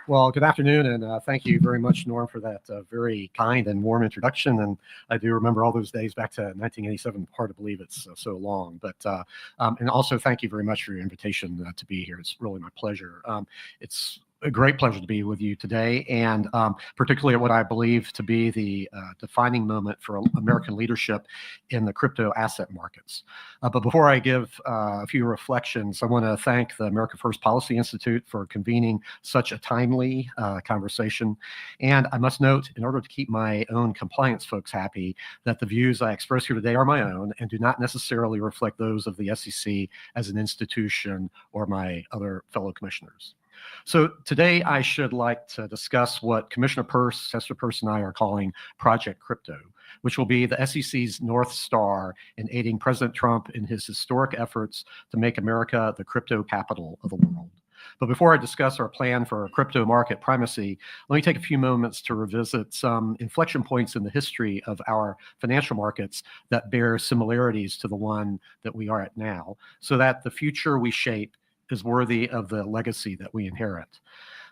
Well, good afternoon, and thank you very much, Norm, for that very kind and warm introduction. And I do remember all those days back to 1987. Hard to believe it's so long, but and also thank you very much for your invitation to be here. It's really my pleasure. It's a great pleasure to be with you today, and particularly at what I believe to be the defining moment for American leadership in the crypto asset markets. But before I give a few reflections, I want to thank the America First Policy Institute for convening such a timely conversation. And I must note, in order to keep my own compliance folks happy, that the views I express here today are my own and do not necessarily reflect those of the SEC as an institution or my other fellow commissioners. So today I should like to discuss what Commissioner Peirce, Hester Peirce, and I are calling Project Crypto, which will be the SEC's North Star in aiding President Trump in his historic efforts to make America the crypto capital of the world. But before I discuss our plan for crypto market primacy, let me take a few moments to revisit some inflection points in the history of our financial markets that bear similarities to the one that we are at now, so that the future we shape is worthy of the legacy that we inherit.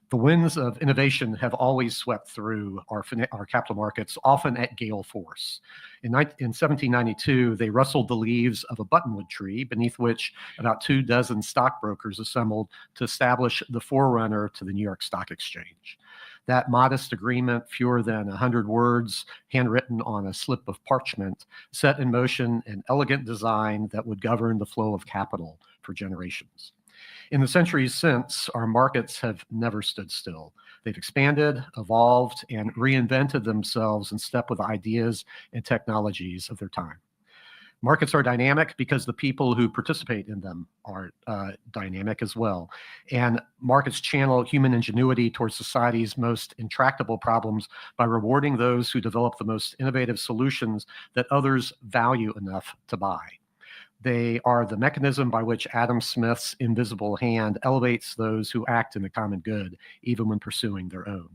The winds of innovation have always swept through our capital markets, often at gale force. In 1792, they rustled the leaves of a buttonwood tree beneath which about 24 stockbrokers assembled to establish the forerunner to the New York Stock Exchange. That modest agreement, fewer than 100 words, handwritten on a slip of parchment, set in motion an elegant design that would govern the flow of capital for generations. In the centuries since, our markets have never stood still. They've expanded, evolved, and reinvented themselves in step with the ideas and technologies of their time. Markets are dynamic because the people who participate in them are dynamic as well. And markets channel human ingenuity towards society's most intractable problems by rewarding those who develop the most innovative solutions that others value enough to buy. They are the mechanism by which Adam Smith's invisible hand elevates those who act in the common good, even when pursuing their own.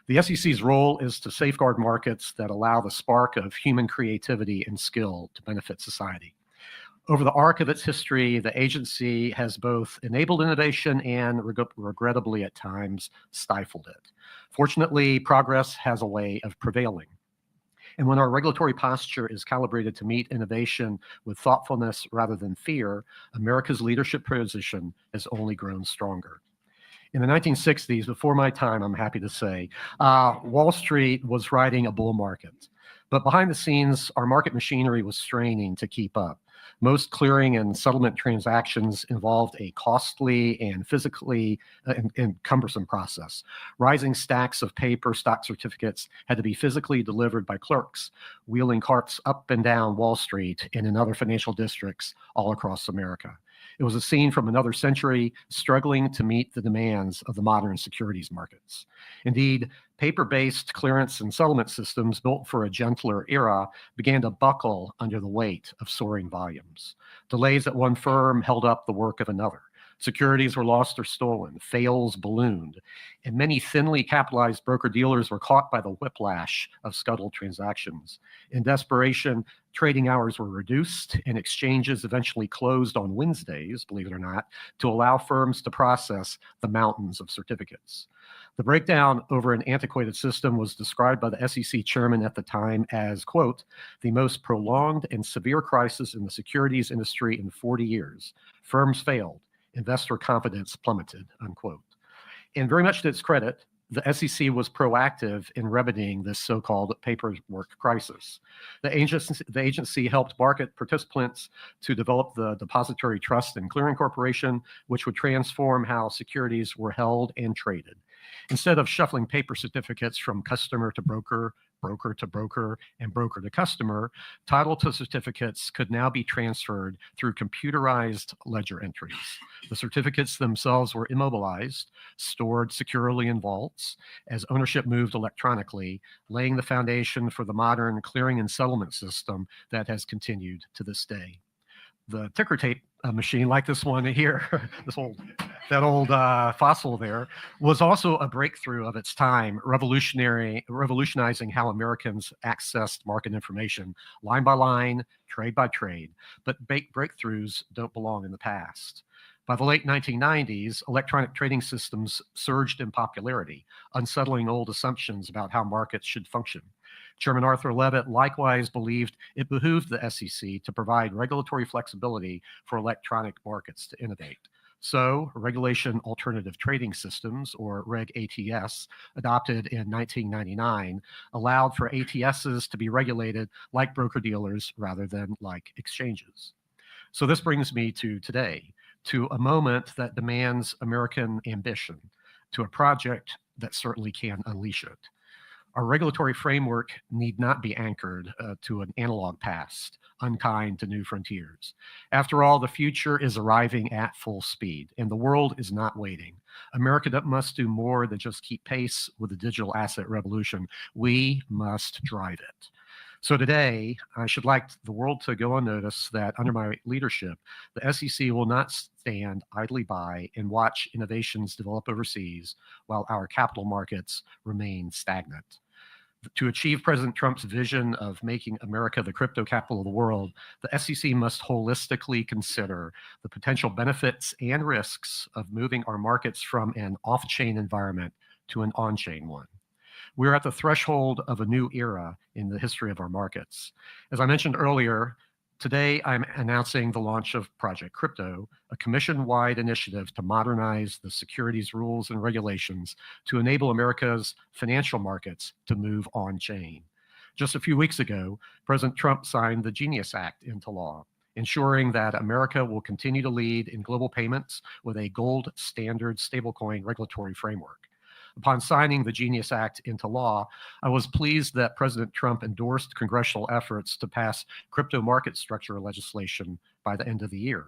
The SEC's role is to safeguard markets that allow the spark of human creativity and skill to benefit society. Over the arc of its history, the agency has both enabled innovation and, regrettably at times, stifled it. Fortunately, progress has a way of prevailing. And when our regulatory posture is calibrated to meet innovation with thoughtfulness rather than fear, America's leadership position has only grown stronger. In the 1960s, before my time, I'm happy to say, Wall Street was riding a bull market. But behind the scenes, our market machinery was straining to keep up. Most clearing and settlement transactions involved a costly and physically and cumbersome process. Rising stacks of paper stock certificates had to be physically delivered by clerks, wheeling carts up and down Wall Street and in other financial districts all across America. It was a scene from another century, struggling to meet the demands of the modern securities markets. Indeed, paper-based clearance and settlement systems built for a gentler era began to buckle under the weight of soaring volumes. Delays at one firm held up the work of another. Securities were lost or stolen, fails ballooned, and many thinly capitalized broker-dealers were caught by the whiplash of scuttled transactions. In desperation, trading hours were reduced, and exchanges eventually closed on Wednesdays, believe it or not, to allow firms to process the mountains of certificates. The breakdown over an antiquated system was described by the SEC chairman at the time as, quote, the most prolonged and severe crisis in the securities industry in 40 years. Firms failed. Investor confidence plummeted, unquote. And very much to its credit, the SEC was proactive in remedying this so-called paperwork crisis. The agency helped market participants to develop the Depository Trust and Clearing Corporation, which would transform how securities were held and traded. Instead of shuffling paper certificates from customer to broker, broker to broker, and broker to customer, title to certificates could now be transferred through computerized ledger entries. The certificates themselves were immobilized, stored securely in vaults, as ownership moved electronically, laying the foundation for the modern clearing and settlement system that has continued to this day. The ticker tape machine, like this one here, that old fossil there, was also a breakthrough of its time, revolutionizing how Americans accessed market information, line by line, trade by trade. But breakthroughs don't belong in the past. By the late 1990s, electronic trading systems surged in popularity, unsettling old assumptions about how markets should function. Chairman Arthur Levitt likewise believed it behooved the SEC to provide regulatory flexibility for electronic markets to innovate. So, Regulation Alternative Trading Systems, or Reg ATS, adopted in 1999, allowed for ATSs to be regulated like broker-dealers rather than like exchanges. So this brings me to today, to a moment that demands American ambition, to a project that certainly can unleash it. Our regulatory framework need not be anchored to an analog past, unkind to new frontiers. After all, the future is arriving at full speed, and the world is not waiting. America must do more than just keep pace with the digital asset revolution. We must drive it. So today, I should like the world to go on notice that under my leadership, the SEC will not stand idly by and watch innovations develop overseas while our capital markets remain stagnant. To achieve President Trump's vision of making America the crypto capital of the world, the SEC must holistically consider the potential benefits and risks of moving our markets from an off-chain environment to an on-chain one. We're at the threshold of a new era in the history of our markets. As I mentioned earlier, today I'm announcing the launch of Project Crypto, a commission-wide initiative to modernize the securities rules and regulations to enable America's financial markets to move on-chain. Just a few weeks ago, President Trump signed the Genius Act into law, ensuring that America will continue to lead in global payments with a gold standard stablecoin regulatory framework. Upon signing the Genius Act into law, I was pleased that President Trump endorsed congressional efforts to pass crypto market structure legislation by the end of the year.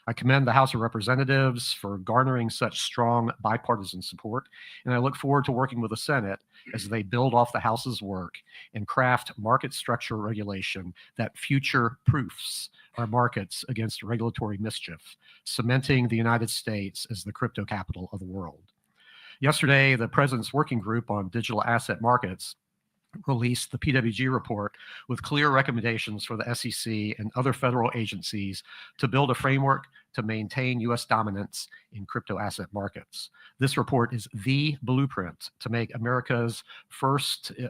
I commend the House of Representatives for garnering such strong bipartisan support, and I look forward to working with the Senate as they build off the House's work and craft market structure regulation that future-proofs our markets against regulatory mischief, cementing the United States as the crypto capital of the world. Yesterday, the President's Working Group on Digital Asset Markets released the PWG report with clear recommendations for the SEC and other federal agencies to build a framework to maintain U.S. dominance in crypto asset markets. This report is the blueprint to make America first in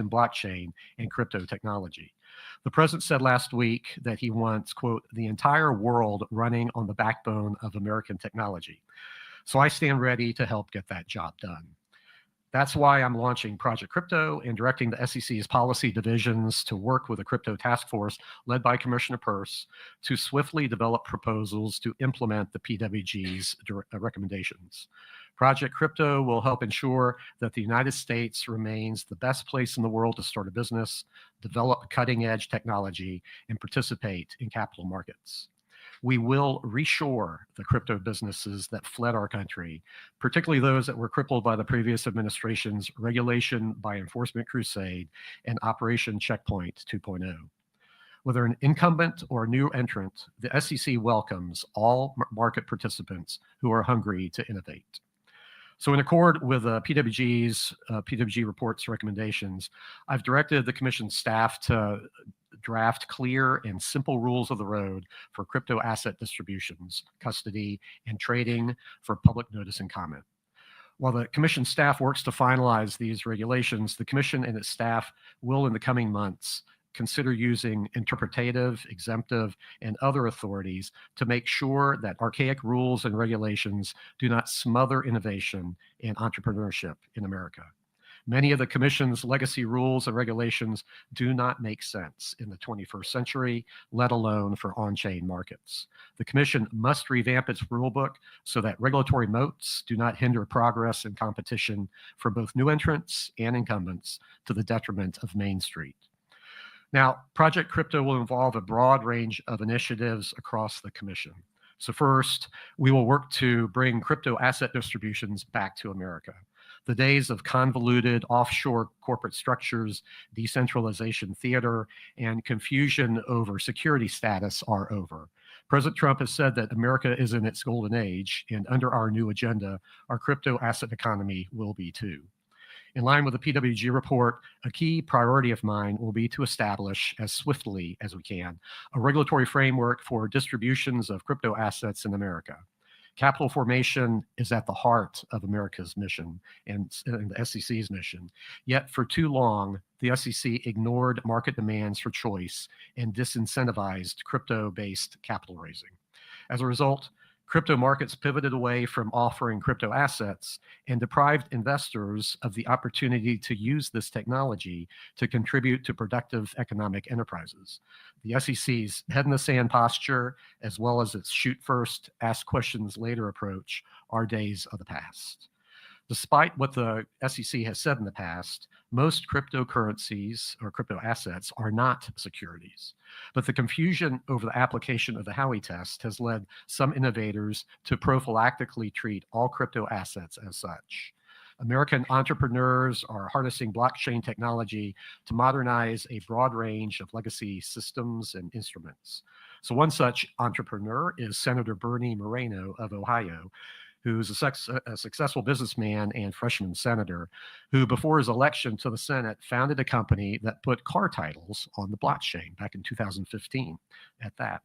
blockchain and crypto technology. The President said last week that he wants, quote, the entire world running on the backbone of American technology. So I stand ready to help get that job done. That's why I'm launching Project Crypto and directing the SEC's policy divisions to work with a crypto task force led by Commissioner Peirce to swiftly develop proposals to implement the PWG's recommendations. Project Crypto will help ensure that the United States remains the best place in the world to start a business, develop cutting-edge technology, and participate in capital markets. We will reshore the crypto businesses that fled our country, particularly those that were crippled by the previous administration's regulation by enforcement crusade and Operation Checkpoint 2.0. Whether an incumbent or a new entrant, the SEC welcomes all market participants who are hungry to innovate. So in accord with PWG report's recommendations, I've directed the Commission staff to draft clear and simple rules of the road for crypto asset distributions, custody, and trading for public notice and comment. While the Commission staff works to finalize these regulations, the Commission and its staff will in the coming months consider using interpretative, exemptive, and other authorities to make sure that archaic rules and regulations do not smother innovation and entrepreneurship in America. Many of the Commission's legacy rules and regulations do not make sense in the 21st century, let alone for on-chain markets. The Commission must revamp its rulebook so that regulatory moats do not hinder progress and competition for both new entrants and incumbents to the detriment of Main Street. Now, Project Crypto will involve a broad range of initiatives across the Commission. So first, we will work to bring crypto asset distributions back to America. The days of convoluted offshore corporate structures, decentralization theater, and confusion over security status are over. President Trump has said that America is in its golden age, and under our new agenda, our crypto asset economy will be too. In line with the PWG report, a key priority of mine will be to establish, as swiftly as we can, a regulatory framework for distributions of crypto assets in America. Capital formation is at the heart of America's mission and the SEC's mission. Yet for too long, the SEC ignored market demands for choice and disincentivized crypto-based capital raising. As a result, crypto markets pivoted away from offering crypto assets and deprived investors of the opportunity to use this technology to contribute to productive economic enterprises. The SEC's head in the sand posture, as well as its shoot first, ask questions later approach, are days of the past. Despite what the SEC has said in the past, most cryptocurrencies or crypto assets are not securities. But the confusion over the application of the Howey test has led some innovators to prophylactically treat all crypto assets as such. American entrepreneurs are harnessing blockchain technology to modernize a broad range of legacy systems and instruments. So one such entrepreneur is Senator Bernie Moreno of Ohio, who's a successful businessman and freshman senator, who before his election to the Senate founded a company that put car titles on the blockchain back in 2015 at that.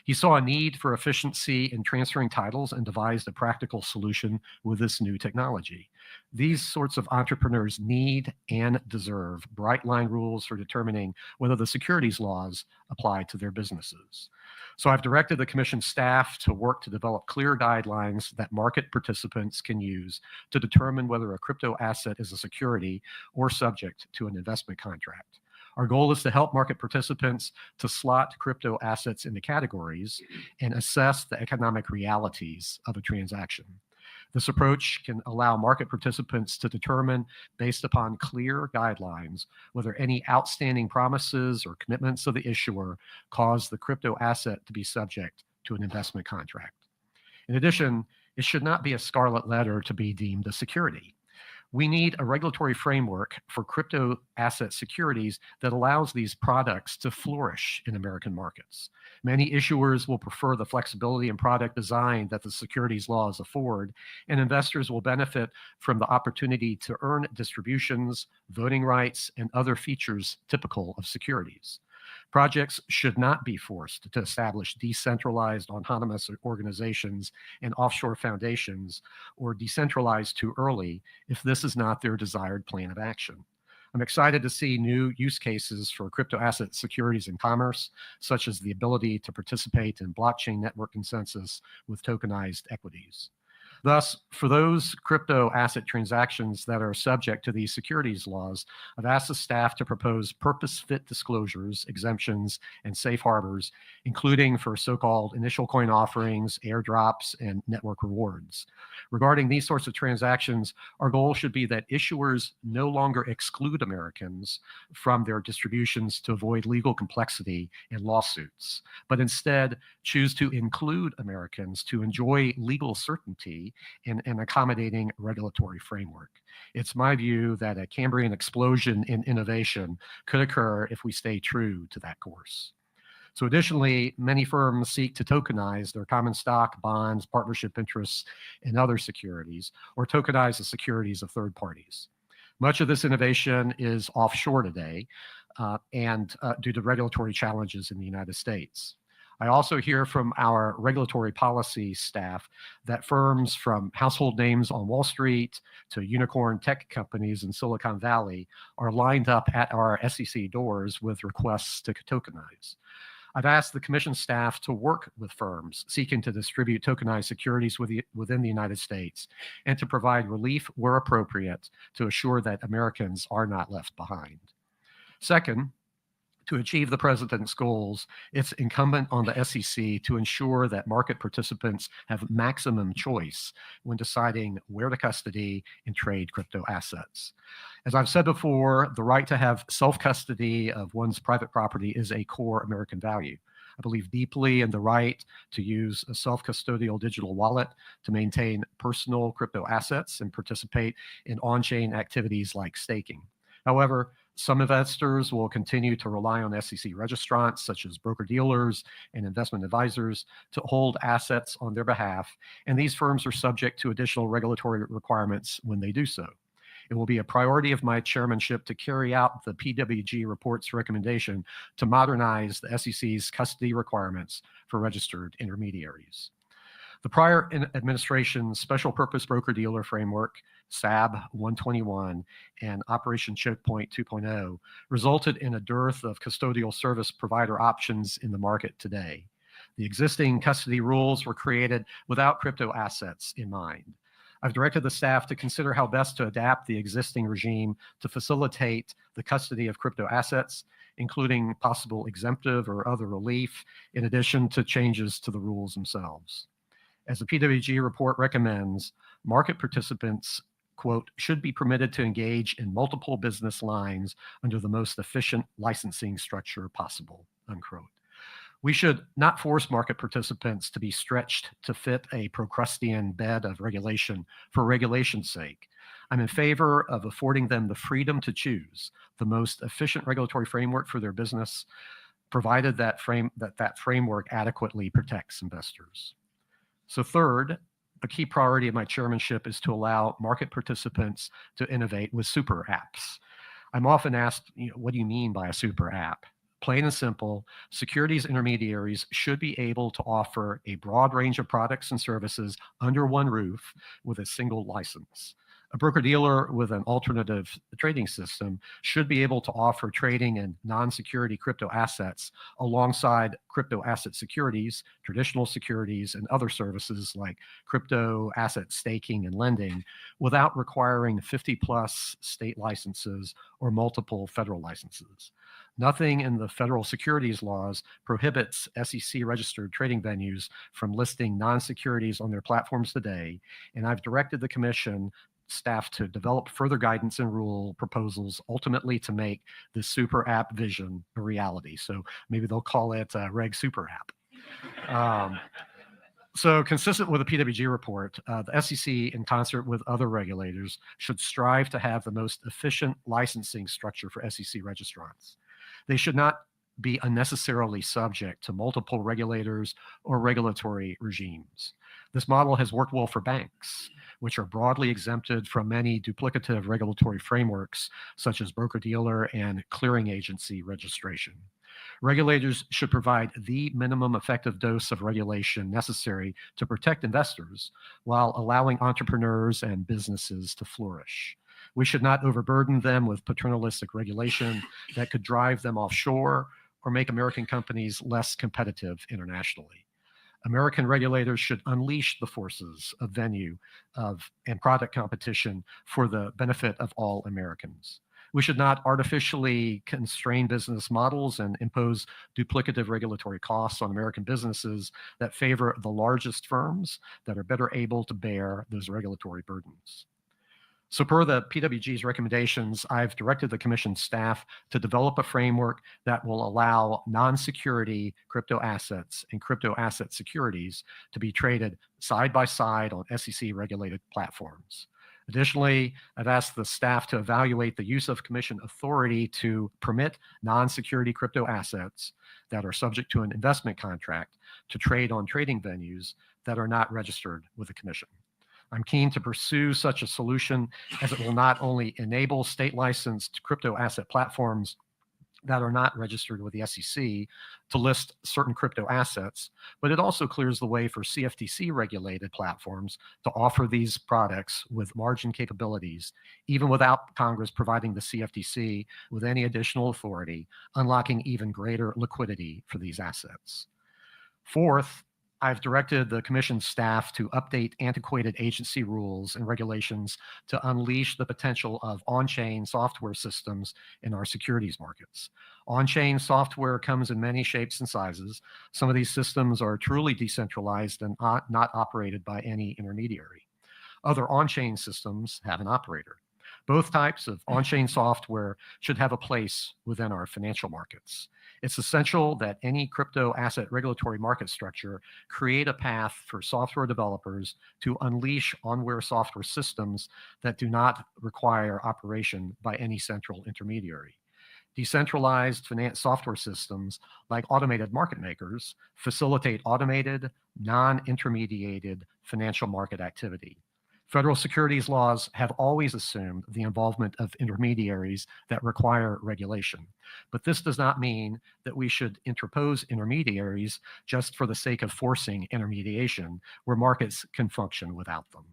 He saw a need for efficiency in transferring titles and devised a practical solution with this new technology. These sorts of entrepreneurs need and deserve bright line rules for determining whether the securities laws apply to their businesses. So I've directed the Commission staff to work to develop clear guidelines that market participants can use to determine whether a crypto asset is a security or subject to an investment contract. Our goal is to help market participants to slot crypto assets into categories and assess the economic realities of a transaction. This approach can allow market participants to determine, based upon clear guidelines, whether any outstanding promises or commitments of the issuer cause the crypto asset to be subject to an investment contract. In addition, it should not be a scarlet letter to be deemed a security. We need a regulatory framework for crypto asset securities that allows these products to flourish in American markets. Many issuers will prefer the flexibility and product design that the securities laws afford, and investors will benefit from the opportunity to earn distributions, voting rights, and other features typical of securities. Projects should not be forced to establish decentralized autonomous organizations and offshore foundations, or decentralize too early if this is not their desired plan of action. I'm excited to see new use cases for crypto asset securities in commerce, such as the ability to participate in blockchain network consensus with tokenized equities. Thus, for those crypto asset transactions that are subject to these securities laws, I've asked the staff to propose purpose-fit disclosures, exemptions, and safe harbors, including for so-called initial coin offerings, airdrops, and network rewards. Regarding these sorts of transactions, our goal should be that issuers no longer exclude Americans from their distributions to avoid legal complexity and lawsuits, but instead choose to include Americans to enjoy legal certainty in an accommodating regulatory framework. It's my view that a Cambrian explosion in innovation could occur if we stay true to that course. So additionally, many firms seek to tokenize their common stock, bonds, partnership interests, and other securities, or tokenize the securities of third parties. Much of this innovation is offshore today, and due to regulatory challenges in the United States. I also hear from our regulatory policy staff that firms from household names on Wall Street to unicorn tech companies in Silicon Valley are lined up at our SEC doors with requests to tokenize. I've asked the Commission staff to work with firms seeking to distribute tokenized securities within the United States and to provide relief where appropriate to assure that Americans are not left behind. Second, to achieve the President's goals, it's incumbent on the SEC to ensure that market participants have maximum choice when deciding where to custody and trade crypto assets. As I've said before, the right to have self-custody of one's private property is a core American value. I believe deeply in the right to use a self-custodial digital wallet to maintain personal crypto assets and participate in on-chain activities like staking. However, some investors will continue to rely on SEC registrants, such as broker-dealers and investment advisors, to hold assets on their behalf, and these firms are subject to additional regulatory requirements when they do so. It will be a priority of my chairmanship to carry out the PWG report's recommendation to modernize the SEC's custody requirements for registered intermediaries. The prior administration's Special Purpose Broker-Dealer Framework, SAB 121, and Operation Chokepoint 2.0 resulted in a dearth of custodial service provider options in the market today. The existing custody rules were created without crypto assets in mind. I've directed the staff to consider how best to adapt the existing regime to facilitate the custody of crypto assets, including possible exemptive or other relief, in addition to changes to the rules themselves. As the PWG report recommends, market participants, quote, should be permitted to engage in multiple business lines under the most efficient licensing structure possible, unquote. We should not force market participants to be stretched to fit a Procrustean bed of regulation for regulation's sake. I'm in favor of affording them the freedom to choose the most efficient regulatory framework for their business, provided that framework adequately protects investors. So third, a key priority of my chairmanship is to allow market participants to innovate with super apps. I'm often asked, what do you mean by a super app? Plain and simple, securities intermediaries should be able to offer a broad range of products and services under one roof with a single license. A broker-dealer with an alternative trading system should be able to offer trading in non-security crypto assets alongside crypto asset securities, traditional securities, and other services like crypto asset staking and lending without requiring 50-plus state licenses or multiple federal licenses. Nothing in the federal securities laws prohibits SEC-registered trading venues from listing non-securities on their platforms today, and I've directed the Commission staff to develop further guidance and rule proposals, ultimately to make the super app vision a reality. So maybe they'll call it Reg Super App. So consistent with the PWG report, the SEC, in concert with other regulators, should strive to have the most efficient licensing structure for SEC registrants. They should not be unnecessarily subject to multiple regulators or regulatory regimes. This model has worked well for banks, which are broadly exempted from many duplicative regulatory frameworks, such as broker-dealer and clearing agency registration. Regulators should provide the minimum effective dose of regulation necessary to protect investors while allowing entrepreneurs and businesses to flourish. We should not overburden them with paternalistic regulation that could drive them offshore or make American companies less competitive internationally. American regulators should unleash the forces of venue and product competition for the benefit of all Americans. We should not artificially constrain business models and impose duplicative regulatory costs on American businesses that favor the largest firms that are better able to bear those regulatory burdens. So per the PWG's recommendations, I've directed the Commission staff to develop a framework that will allow non-security crypto assets and crypto asset securities to be traded side by side on SEC-regulated platforms. Additionally, I've asked the staff to evaluate the use of Commission authority to permit non-security crypto assets that are subject to an investment contract to trade on trading venues that are not registered with the Commission. I'm keen to pursue such a solution as it will not only enable state-licensed crypto asset platforms that are not registered with the SEC to list certain crypto assets, but it also clears the way for CFTC-regulated platforms to offer these products with margin capabilities, even without Congress providing the CFTC with any additional authority, unlocking even greater liquidity for these assets. Fourth, I've directed the Commission staff to update antiquated agency rules and regulations to unleash the potential of on-chain software systems in our securities markets. On-chain software comes in many shapes and sizes. Some of these systems are truly decentralized and not operated by any intermediary. Other on-chain systems have an operator. Both types of on-chain software should have a place within our financial markets. It's essential that any crypto asset regulatory market structure create a path for software developers to unleash on-ware software systems that do not require operation by any central intermediary. Decentralized finance software systems, like automated market makers, facilitate automated, non-intermediated financial market activity. Federal securities laws have always assumed the involvement of intermediaries that require regulation. But this does not mean that we should interpose intermediaries just for the sake of forcing intermediation, where markets can function without them.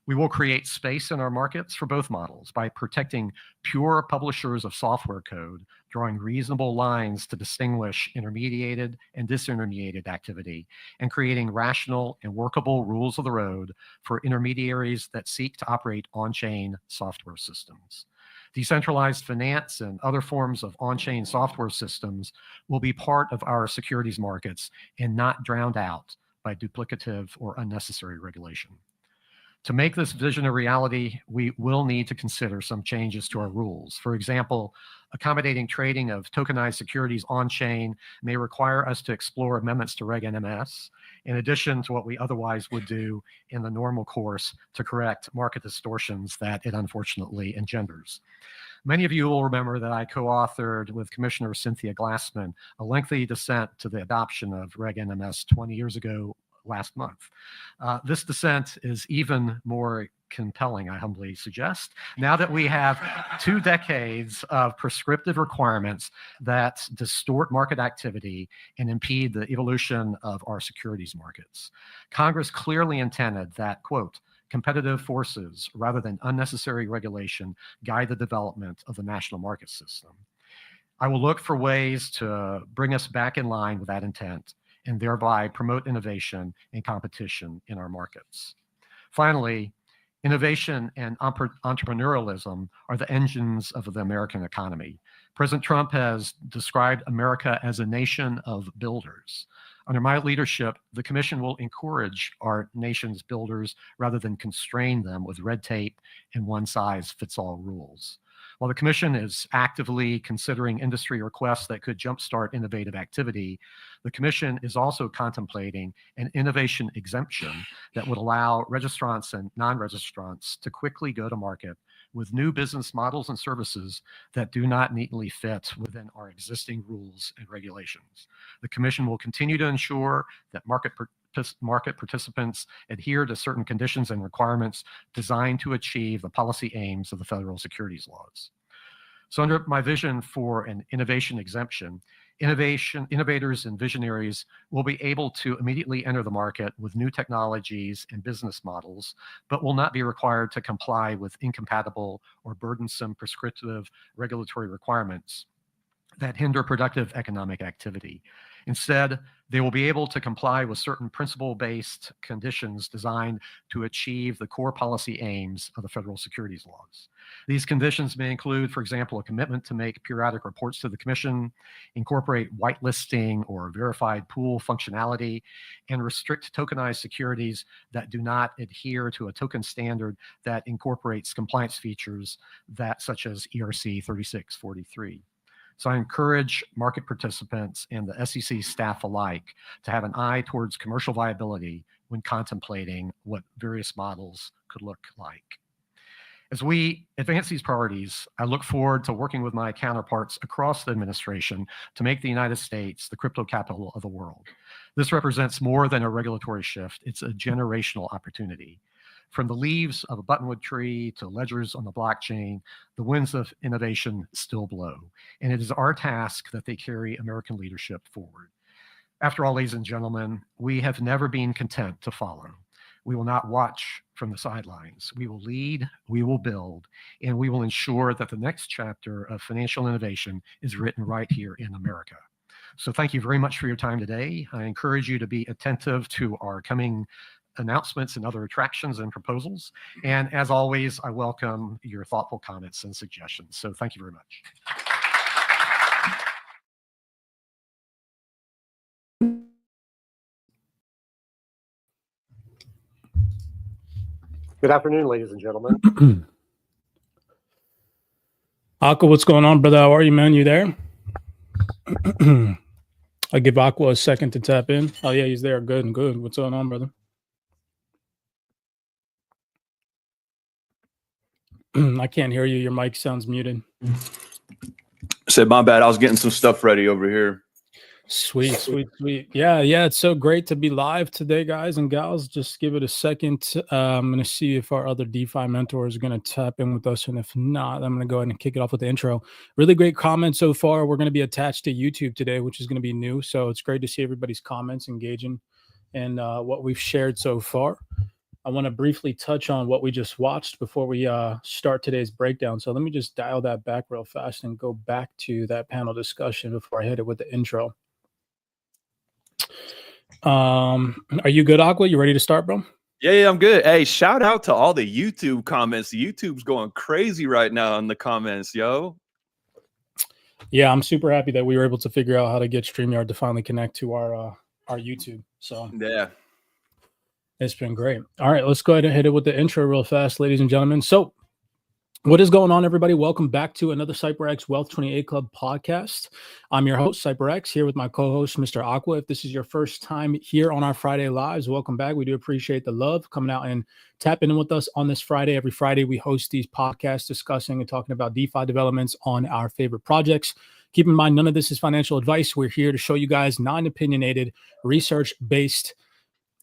We will create space in our markets for both models by protecting pure publishers of software code, drawing reasonable lines to distinguish intermediated and disintermediated activity, and creating rational and workable rules of the road for intermediaries that seek to operate on-chain software systems. Decentralized finance and other forms of on-chain software systems will be part of our securities markets and not drowned out by duplicative or unnecessary regulation. To make this vision a reality, we will need to consider some changes to our rules. For example, accommodating trading of tokenized securities on-chain may require us to explore amendments to Reg NMS, in addition to what we otherwise would do in the normal course to correct market distortions that it unfortunately engenders. Many of you will remember that I co-authored with Commissioner Cynthia Glassman a lengthy dissent to the adoption of Reg NMS 20 years ago last month. This dissent is even more compelling, I humbly suggest, now that we have 2 decades of prescriptive requirements that distort market activity and impede the evolution of our securities markets. Congress clearly intended that, quote, competitive forces rather than unnecessary regulation guide the development of the national market system. I will look for ways to bring us back in line with that intent and thereby promote innovation and competition in our markets. Finally, innovation and entrepreneurialism are the engines of the American economy. President Trump has described America as a nation of builders. Under my leadership, the Commission will encourage our nation's builders rather than constrain them with red tape and one-size-fits-all rules. While the Commission is actively considering industry requests that could jumpstart innovative activity, the Commission is also contemplating an innovation exemption that would allow registrants and non-registrants to quickly go to market with new business models and services that do not neatly fit within our existing rules and regulations. The Commission will continue to ensure that market participants adhere to certain conditions and requirements designed to achieve the policy aims of the federal securities laws. So under my vision for an innovation exemption, innovators and visionaries will be able to immediately enter the market with new technologies and business models, but will not be required to comply with incompatible or burdensome prescriptive regulatory requirements that hinder productive economic activity. Instead, they will be able to comply with certain principle-based conditions designed to achieve the core policy aims of the federal securities laws. These conditions may include, for example, a commitment to make periodic reports to the Commission, incorporate whitelisting or verified pool functionality, and restrict tokenized securities that do not adhere to a token standard that incorporates compliance features such as ERC 3643. So I encourage market participants and the SEC staff alike to have an eye towards commercial viability when contemplating what various models could look like. As we advance these priorities, I look forward to working with my counterparts across the administration to make the United States the crypto capital of the world. This represents more than a regulatory shift. It's a generational opportunity. From the leaves of a buttonwood tree to ledgers on the blockchain, the winds of innovation still blow, and it is our task that they carry American leadership forward. After all, ladies and gentlemen, we have never been content to follow. We will not watch from the sidelines. We will lead, we will build, and we will ensure that the next chapter of financial innovation is written right here in America. So thank you very much for your time today. I encourage you to be attentive to our coming announcements and other attractions and proposals. And as always, I welcome your thoughtful comments and suggestions. So thank you very much. Good afternoon, ladies and gentlemen. Aqua, what's going on, brother? How are you, man? You there? I'll give Aqua a second to tap in. Oh, yeah, he's there. Good and good. What's going on, brother? I can't hear you. Your mic sounds muted. Said my bad. I was getting some stuff ready over here. Sweet. Yeah. It's so great to be live today, guys and gals. Just give it a second. I'm going to see if our other DeFi mentors are going to tap in with us. And if not, I'm going to go ahead and kick it off with the intro. Really great comments so far. We're going to be attached to YouTube today, which is going to be new. So it's great to see everybody's comments engaging and what we've shared so far. I want to briefly touch on what we just watched before we start today's breakdown. So let me just dial that back real fast and go back to that panel discussion before I hit it with the intro. Are you good, Aqua? You ready to start, bro? Yeah, I'm good. Hey, shout out to all the YouTube comments. YouTube's going crazy right now in the comments, yo. Yeah, I'm super happy that we were able to figure out how to get StreamYard to finally connect to our YouTube. So yeah, it's been great. All right, let's go ahead and hit it with the intro real fast, ladies and gentlemen. So what is going on, everybody? Welcome back to another CyberX Wealth 28 Club podcast. I'm your host, CyberX, here with my co-host, Mr. Aqua. If this is your first time here on our Friday Lives, welcome back. We do appreciate the love coming out and tapping in with us on this Friday. Every Friday, we host these podcasts discussing and talking about DeFi developments on our favorite projects. Keep in mind, none of this is financial advice. We're here to show you guys non-opinionated, research-based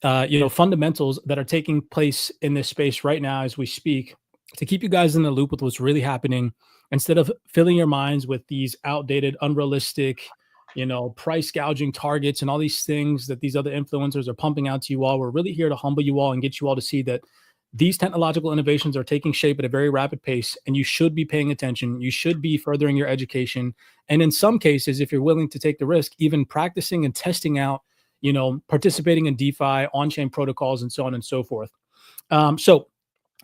fundamentals that are taking place in this space right now as we speak, to keep you guys in the loop with what's really happening, instead of filling your minds with these outdated, unrealistic, price gouging targets and all these things that these other influencers are pumping out to you all. We're really here to humble you all and get you all to see that these technological innovations are taking shape at a very rapid pace, and you should be paying attention. You should be furthering your education. And in some cases, if you're willing to take the risk, even practicing and testing out, participating in DeFi, on-chain protocols, and so on and so forth. So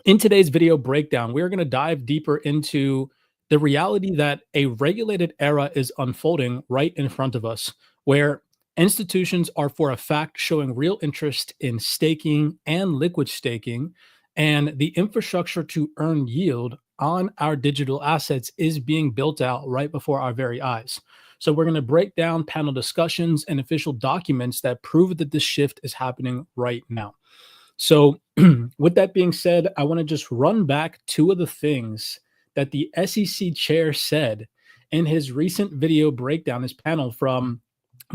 in today's video breakdown, we're going to dive deeper into the reality that a regulated era is unfolding right in front of us, where institutions are for a fact showing real interest in staking and liquid staking, and the infrastructure to earn yield on our digital assets is being built out right before our very eyes. So we're going to break down panel discussions and official documents that prove that this shift is happening right now. So with that being said, I want to just run back two of the things that the SEC chair said in his recent video breakdown, his panel from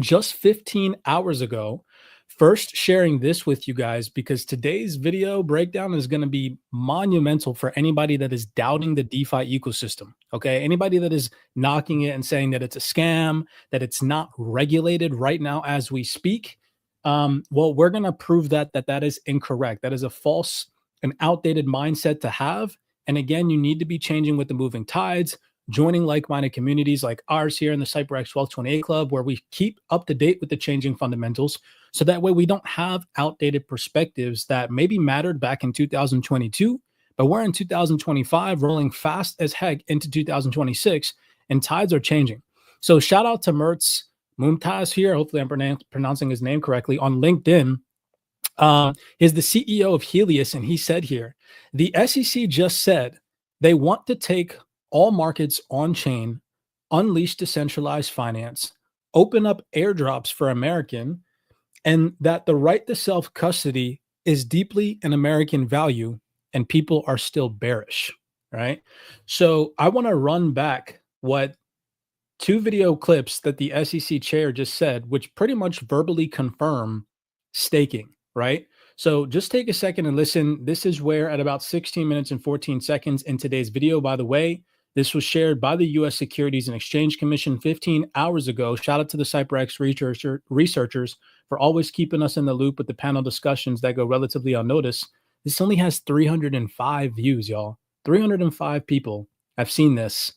just 15 hours ago. First, sharing this with you guys because today's video breakdown is going to be monumental for anybody that is doubting the DeFi ecosystem. Okay, anybody that is knocking it and saying that it's a scam, that it's not regulated right now as we speak. Well, we're going to prove that is incorrect. That is a false and outdated mindset to have. And again, you need to be changing with the moving tides, joining like-minded communities like ours here in the CyberX Wealth 28 Club, where we keep up to date with the changing fundamentals. So that way we don't have outdated perspectives that maybe mattered back in 2022, but we're in 2025 rolling fast as heck into 2026, and tides are changing. So shout out to Mertz Mumtaz here. Hopefully I'm pronouncing his name correctly on LinkedIn. Is the CEO of Helios, and he said here, the SEC just said they want to take all markets on chain, unleash decentralized finance, open up airdrops for American, and that the right to self-custody is deeply an American value, and people are still bearish, right? So I want to run back what two video clips that the SEC chair just said, which pretty much verbally confirm staking, right? So just take a second and listen. This is where at about 16 minutes and 14 seconds in today's video, by the way, this was shared by the U.S. Securities and Exchange Commission 15 hours ago. Shout out to the CyberX researchers for always keeping us in the loop with the panel discussions that go relatively unnoticed. This only has 305 views, y'all. 305 people have seen this.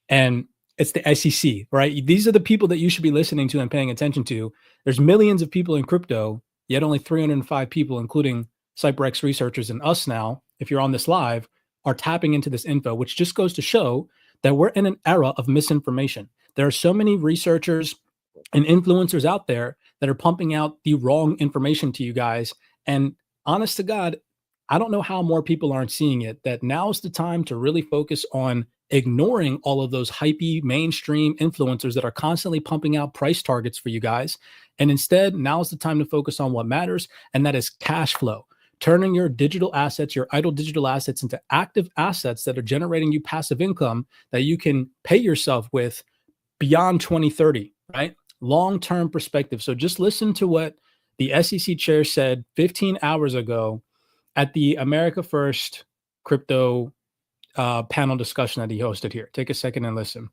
And it's the SEC, right? These are the people that you should be listening to and paying attention to. There's millions of people in crypto, yet only 305 people, including CyberX researchers and us now, if you're on this live, are tapping into this info, which just goes to show that we're in an era of misinformation. There are so many researchers and influencers out there that are pumping out the wrong information to you guys. And honest to God, I don't know how more people aren't seeing it, that now is the time to really focus on ignoring all of those hypey mainstream influencers that are constantly pumping out price targets for you guys. And instead, now is the time to focus on what matters, and that is cash flow. Turning your digital assets, your idle digital assets, into active assets that are generating you passive income that you can pay yourself with beyond 2030, right? long-term perspective. So just listen to what the SEC chair said 15 hours ago at the America First crypto panel discussion that he hosted here. Take a second and listen.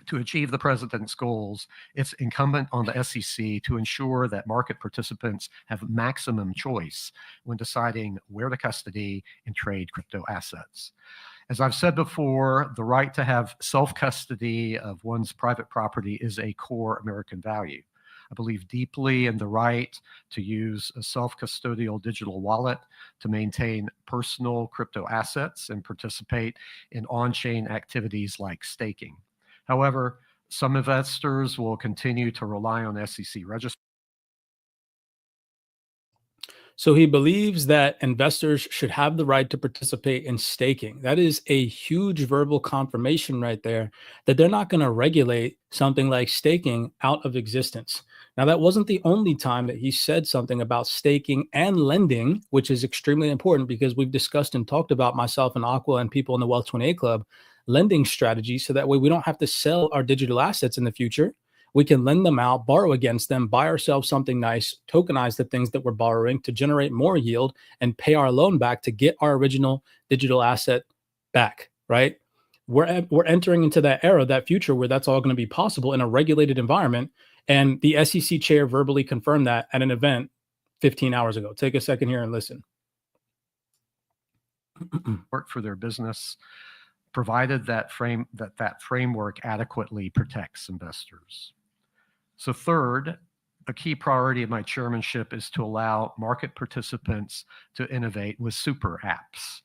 To achieve the president's goals, it's incumbent on the SEC to ensure that market participants have maximum choice when deciding where to custody and trade crypto assets. As I've said before, the right to have self-custody of one's private property is a core American value. I believe deeply in the right to use a self-custodial digital wallet to maintain personal crypto assets and participate in on-chain activities like staking. However, some investors will continue to rely on SEC registration. So he believes that investors should have the right to participate in staking. That is a huge verbal confirmation right there that they're not going to regulate something like staking out of existence. Now, that wasn't the only time that he said something about staking and lending, which is extremely important because we've discussed and talked about, myself and Aqua and people in the Wealth 28 Club, lending strategies. So that way we don't have to sell our digital assets in the future. We can lend them out, borrow against them, buy ourselves something nice, tokenize the things that we're borrowing to generate more yield and pay our loan back to get our original digital asset back, right? We're entering into that era, that future where that's all going to be possible in a regulated environment. And the SEC chair verbally confirmed that at an event 15 hours ago. Take a second here and listen. Work for their business, provided that framework adequately protects investors. So third, a key priority of my chairmanship is to allow market participants to innovate with super apps.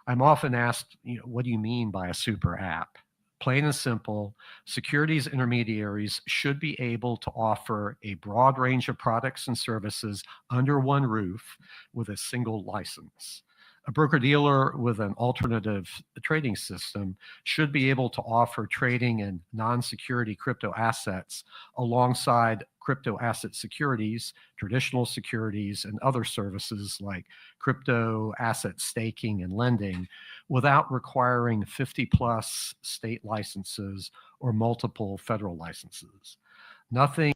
I'm often asked, what do you mean by a super app? Plain and simple, securities intermediaries should be able to offer a broad range of products and services under one roof with a single license. A broker-dealer with an alternative trading system should be able to offer trading in non-security crypto assets alongside crypto asset securities, traditional securities, and other services like crypto asset staking and lending without requiring 50-plus state licenses or multiple federal licenses. Nothing.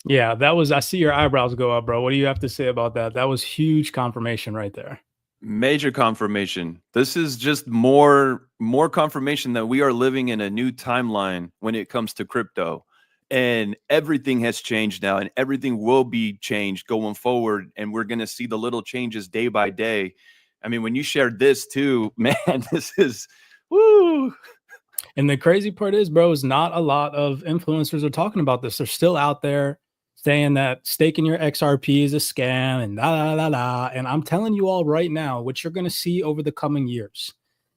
Yeah, that was, I see your eyebrows go up, bro. What do you have to say about that? That was huge confirmation right there. Major confirmation. This is just more confirmation that we are living in a new timeline when it comes to crypto. And everything has changed now, and everything will be changed going forward. And we're going to see the little changes day by day. I mean, when you shared this too, man, this is woo. And the crazy part is, bro, is not a lot of influencers are talking about this. They're still out there saying that staking your XRP is a scam and la la la la. And I'm telling you all right now, what you're going to see over the coming years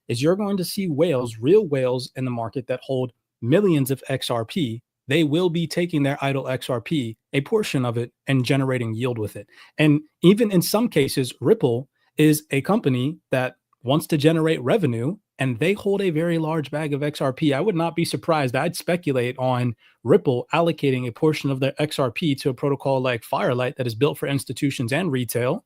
is you're going to see whales, real whales in the market that hold millions of XRP. They will be taking their idle XRP, a portion of it, and generating yield with it. And even in some cases, Ripple is a company that wants to generate revenue, and they hold a very large bag of XRP. I would not be surprised. I'd speculate on Ripple allocating a portion of their XRP to a protocol like Firelight that is built for institutions and retail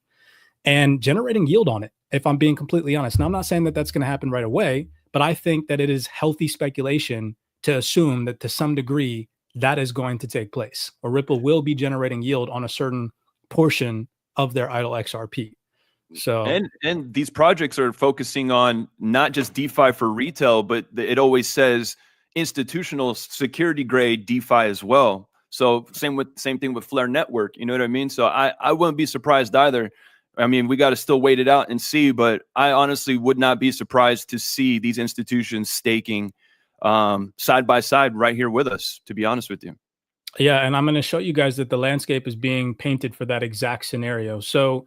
and generating yield on it, if I'm being completely honest. Now, I'm not saying that that's going to happen right away, but I think that it is healthy speculation to assume that to some degree that is going to take place, or Ripple will be generating yield on a certain portion of their idle XRP. So and these projects are focusing on not just DeFi for retail, but it always says institutional security grade DeFi as well. So same thing with Flare Network. You know what I mean? So I wouldn't be surprised either. I mean, we got to still wait it out and see, but I honestly would not be surprised to see these institutions staking side by side right here with us, to be honest with you. Yeah, and I'm going to show you guys that the landscape is being painted for that exact scenario. So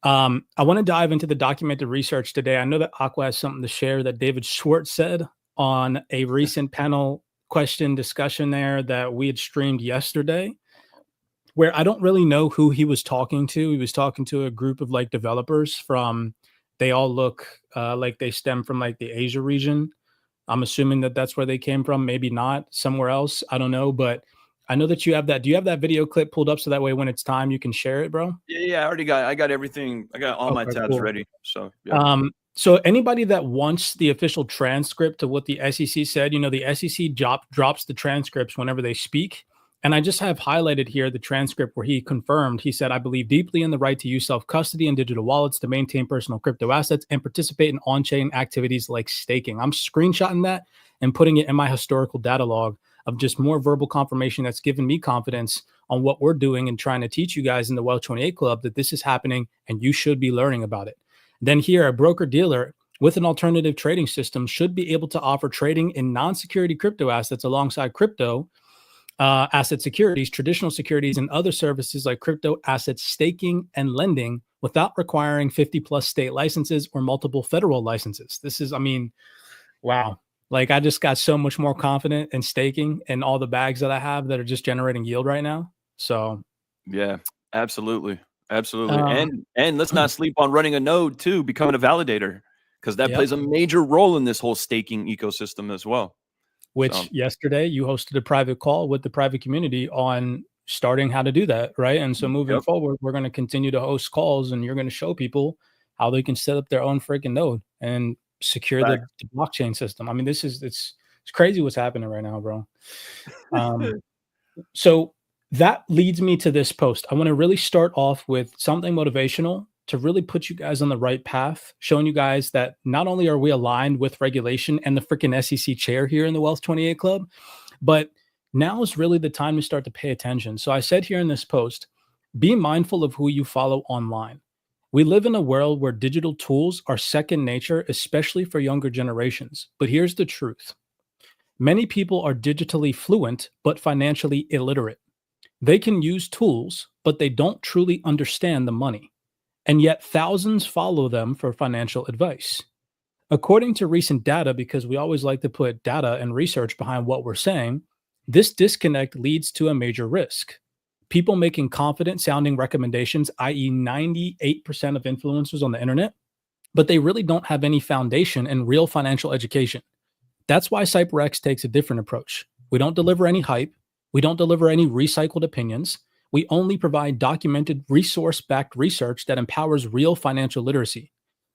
I want to dive into the documented research today. I know that Aqua has something to share that David Schwartz said on a recent panel question discussion there that we had streamed yesterday, where I don't really know who he was talking to. He was talking to a group of like developers from, they all look like they stem from like the Asia region. I'm assuming that that's where they came from. Maybe not, somewhere else. I don't know. But I know that you have that. Do you have that video clip pulled up so that way when it's time you can share it, bro? Yeah, I got everything. I got all my Okay, tabs cool. ready. So yeah. So anybody that wants the official transcript of what the SEC said, the SEC drops the transcripts whenever they speak. And I just have highlighted here the transcript where he confirmed, he said, I believe deeply in the right to use self-custody and digital wallets to maintain personal crypto assets and participate in on-chain activities like staking. I'm screenshotting that and putting it in my historical data log of just more verbal confirmation that's given me confidence on what we're doing and trying to teach you guys in the Wealth 28 Club that this is happening and you should be learning about it. Then here, a broker-dealer with an alternative trading system should be able to offer trading in non-security crypto assets alongside crypto asset securities, traditional securities, and other services like crypto asset staking and lending without requiring 50 plus state licenses or multiple federal licenses. This is, wow. Like I just got so much more confident in staking and all the bags that I have that are just generating yield right now. So yeah, absolutely. And let's not sleep on running a node too, becoming a validator, because that plays a major role in this whole staking ecosystem as well. Which yesterday you hosted a private call with the private community on starting how to do that, right? And so moving forward, we're going to continue to host calls and you're going to show people how they can set up their own freaking node and secure the blockchain system. It's crazy what's happening right now, bro. So that leads me to this post. I want to really start off with something motivational to really put you guys on the right path, showing you guys that not only are we aligned with regulation and the freaking SEC chair here in the Wealth 28 Club, but now is really the time to start to pay attention. So I said here in this post, be mindful of who you follow online. We live in a world where digital tools are second nature, especially for younger generations. But here's the truth. Many people are digitally fluent, but financially illiterate. They can use tools, but they don't truly understand the money. And yet thousands follow them for financial advice. According to recent data, because we always like to put data and research behind what we're saying, this disconnect leads to a major risk. People making confident sounding recommendations, i.e. 98% of influencers on the internet, but they really don't have any foundation in real financial education. That's why CyberX takes a different approach. We don't deliver any hype. We don't deliver any recycled opinions. We only provide documented, resource-backed research that empowers real financial literacy.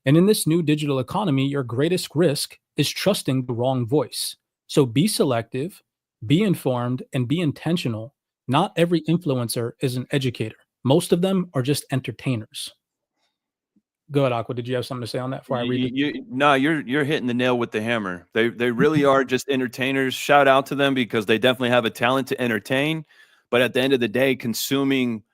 And in this new digital economy, your greatest risk is trusting the wrong voice. So be selective, be informed, and be intentional. Not every influencer is an educator. Most of them are just entertainers. Go ahead, Aqua. Did you have something to say on that before I read it? No, you're hitting the nail with the hammer. They really are just entertainers. Shout out to them because they definitely have a talent to entertain. But at the end of the day, consuming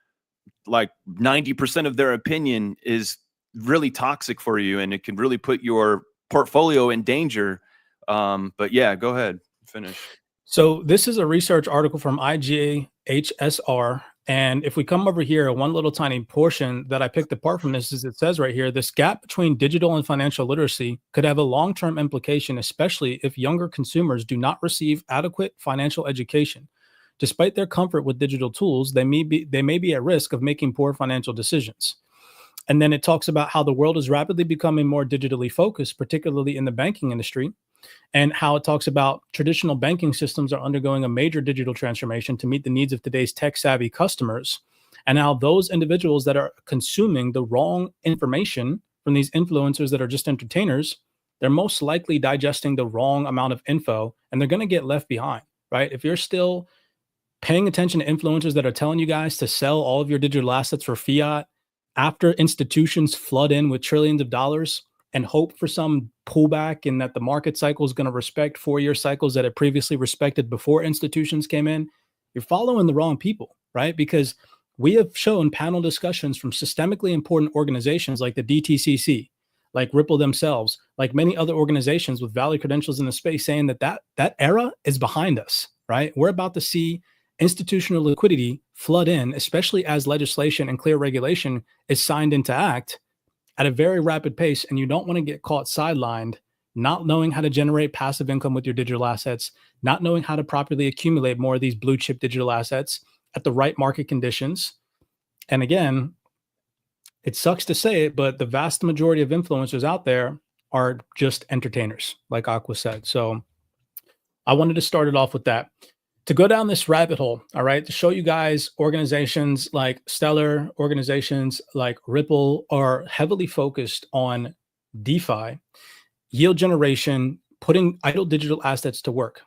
like 90% of their opinion is really toxic for you, and it can really put your portfolio in danger. But yeah, go ahead, finish. So this is a research article from IGHSR. And if we come over here, one little tiny portion that I picked apart from this is it says right here, this gap between digital and financial literacy could have a long-term implication, especially if younger consumers do not receive adequate financial education. Despite their comfort with digital tools, they may be at risk of making poor financial decisions. And then it talks about how the world is rapidly becoming more digitally focused, particularly in the banking industry, and how it talks about traditional banking systems are undergoing a major digital transformation to meet the needs of today's tech-savvy customers, and how those individuals that are consuming the wrong information from these influencers that are just entertainers, they're most likely digesting the wrong amount of info, and they're going to get left behind, right? If you're still paying attention to influencers that are telling you guys to sell all of your digital assets for fiat after institutions flood in with trillions of dollars and hope for some pullback and that the market cycle is going to respect 4-year cycles that it previously respected before institutions came in, you're following the wrong people, right? Because we have shown panel discussions from systemically important organizations like the DTCC, like Ripple themselves, like many other organizations with valid credentials in the space saying that era is behind us, right? We're about to see institutional liquidity flood in, especially as legislation and clear regulation is signed into act at a very rapid pace. And you don't want to get caught sidelined, not knowing how to generate passive income with your digital assets, not knowing how to properly accumulate more of these blue chip digital assets at the right market conditions. And again, it sucks to say it, but the vast majority of influencers out there are just entertainers, like Aqua said. So I wanted to start it off with that. to go down this rabbit hole, all right, to show you guys organizations like Stellar, organizations like Ripple are heavily focused on DeFi, yield generation, putting idle digital assets to work.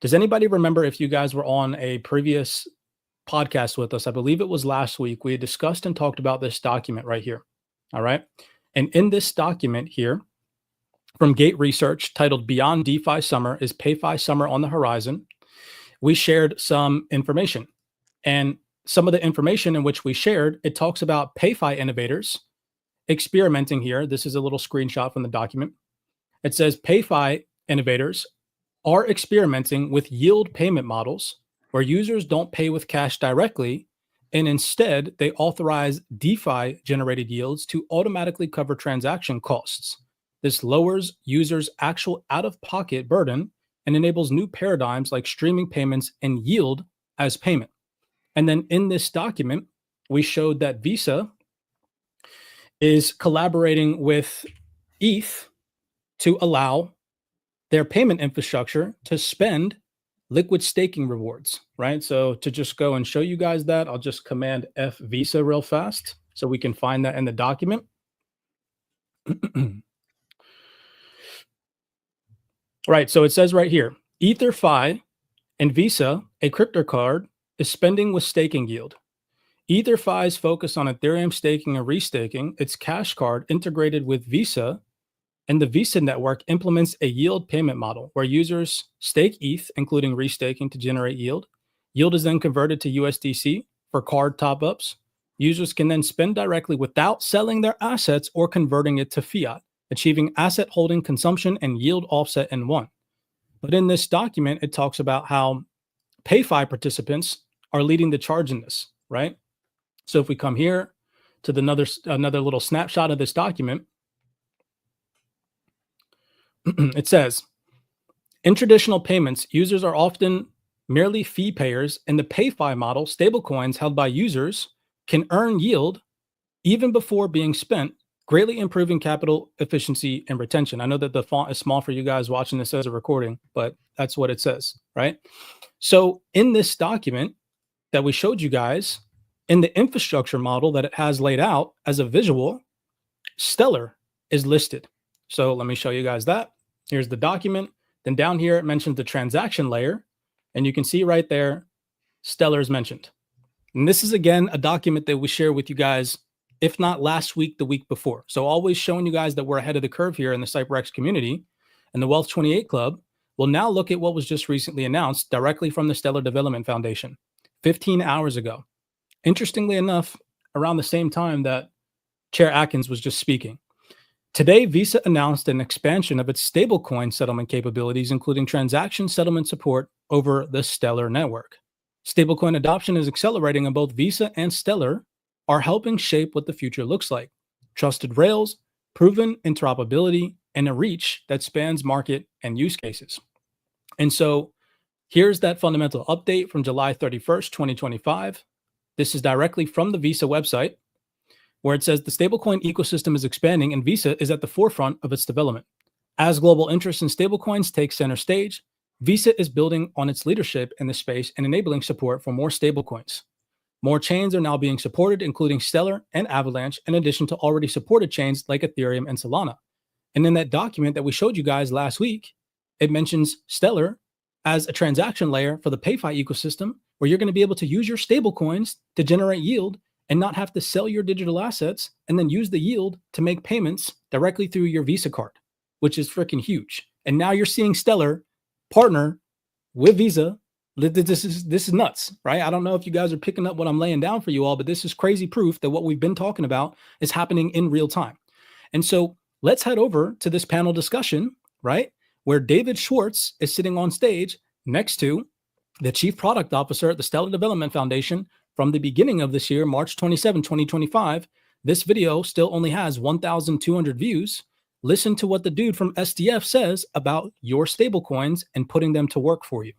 Does anybody remember, if you guys were on a previous podcast with us, I believe it was last week, we had discussed and talked about this document right here. All right. And in this document here from Gate Research titled Beyond DeFi Summer, Is PayFi Summer on the Horizon? We shared some information. And some of the information in which we shared, it talks about PayFi innovators experimenting here. This is a little screenshot from the document. It says PayFi innovators are experimenting with yield payment models where users don't pay with cash directly, and instead they authorize DeFi generated yields to automatically cover transaction costs. This lowers users' actual out-of-pocket burden and enables new paradigms like streaming payments and yield as payment. And then in this document, we showed that Visa is collaborating with ETH to allow their payment infrastructure to spend liquid staking rewards, right? So to just go and show you guys that, I'll just Command F Visa real fast so we can find that in the document. Right, so it says right here, EtherFi and Visa, a crypto card, is spending with staking yield. EtherFi's focus on Ethereum staking and restaking, its cash card integrated with Visa, and the Visa network implements a yield payment model where users stake ETH, including restaking, to generate yield. Yield is then converted to USDC for card top-ups. Users can then spend directly without selling their assets or converting it to fiat, achieving asset holding, consumption, and yield offset in one. But in this document, it talks about how PayFi participants are leading the charge in this, right? So if we come here to another little snapshot of this document, it says, in traditional payments, users are often merely fee payers. In the PayFi model, stablecoins held by users can earn yield even before being spent, greatly improving capital efficiency and retention. I know that the font is small for you guys watching this as a recording, but that's what it says, right? So in this document that we showed you guys, in the infrastructure model that it has laid out as a visual, Stellar is listed. So let me show you guys that. Here's the document. Then down here, it mentions the transaction layer. And you can see right there, Stellar is mentioned. And this is, again, a document that we share with you guys, if not last week, the week before. So always showing you guys that we're ahead of the curve here in the CyberX community. And the Wealth 28 Club will now look at what was just recently announced directly from the Stellar Development Foundation 15 hours ago. Interestingly enough, around the same time that Chair Atkins was just speaking. Today, Visa announced an expansion of its stablecoin settlement capabilities, including transaction settlement support over the Stellar network. Stablecoin adoption is accelerating, and both Visa and Stellar are helping shape what the future looks like. Trusted rails, proven interoperability, and a reach that spans market and use cases. And so here's that fundamental update from July 31st, 2025. This is directly from the Visa website, where it says the stablecoin ecosystem is expanding and Visa is at the forefront of its development. As global interest in stablecoins takes center stage, Visa is building on its leadership in the space and enabling support for more stablecoins. More chains are now being supported, including Stellar and Avalanche, in addition to already supported chains like Ethereum and Solana. And in that document that we showed you guys last week, it mentions Stellar as a transaction layer for the PayFi ecosystem, where you're going to be able to use your stablecoins to generate yield and not have to sell your digital assets and then use the yield to make payments directly through your Visa card, which is freaking huge. And now you're seeing Stellar partner with Visa. This is nuts, right? I don't know if you guys are picking up what I'm laying down for you all, but this is crazy proof that what we've been talking about is happening in real time. And so let's head over to this panel discussion, right? Where David Schwartz is sitting on stage next to the Chief Product Officer at the Stellar Development Foundation from the beginning of this year, March 27, 2025. This video still only has 1,200 views. Listen to what the dude from SDF says about your stablecoins and putting them to work for you.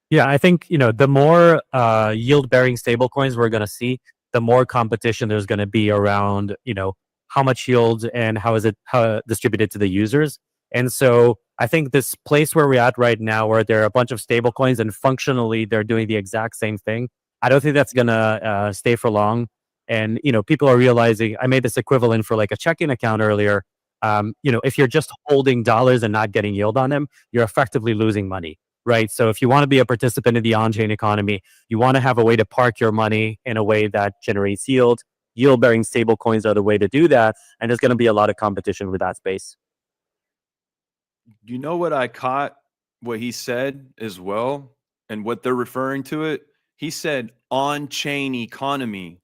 Yeah, I think, the more yield-bearing stablecoins we're going to see, the more competition there's going to be around, how much yield and how distributed to the users. And so I think this place where we're at right now, where there are a bunch of stable coins and functionally they're doing the exact same thing, I don't think that's gonna stay for long. And people are realizing. I made this equivalent for like a checking account earlier. If you're just holding dollars and not getting yield on them, you're effectively losing money, right? So if you want to be a participant in the on-chain economy, you want to have a way to park your money in a way that generates yield. Yield-bearing stable coins are the way to do that, and there's going to be a lot of competition with that space. You know what I caught what he said as well, and what they're referring to it? He said on-chain economy.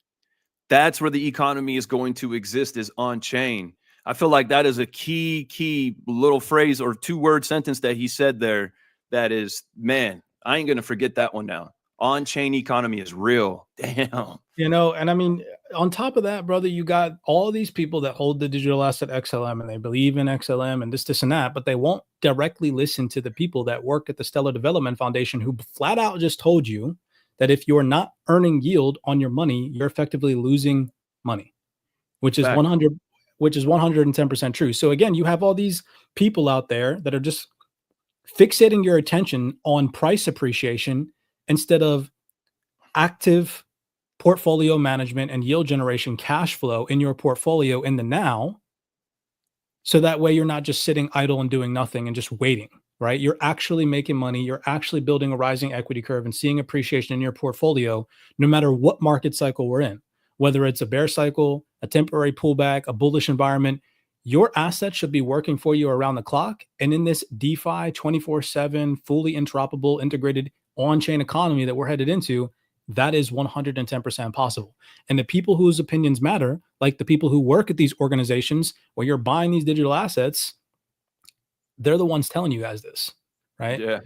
That's where the economy is going to exist, is on-chain. I feel like that is a key little phrase or 2-word sentence that he said there. That is, man, I ain't going to forget that one now. On-chain economy is real. Damn. And I mean, on top of that, brother, you got all these people that hold the digital asset XLM and they believe in XLM and this, and that, but they won't directly listen to the people that work at the Stellar Development Foundation who flat out just told you that if you're not earning yield on your money, you're effectively losing money, which is 110% true. So again, you have all these people out there that are just fixating your attention on price appreciation instead of active portfolio management and yield generation, cash flow in your portfolio in the now. So that way you're not just sitting idle and doing nothing and just waiting, right? You're actually making money. You're actually building a rising equity curve and seeing appreciation in your portfolio, no matter what market cycle we're in, whether it's a bear cycle, a temporary pullback, a bullish environment. Your assets should be working for you around the clock. And in this DeFi 24/7, fully interoperable, integrated on-chain economy that we're headed into, that is 110% possible. And the people whose opinions matter, like the people who work at these organizations where you're buying these digital assets, they're the ones telling you guys this, right? Yeah.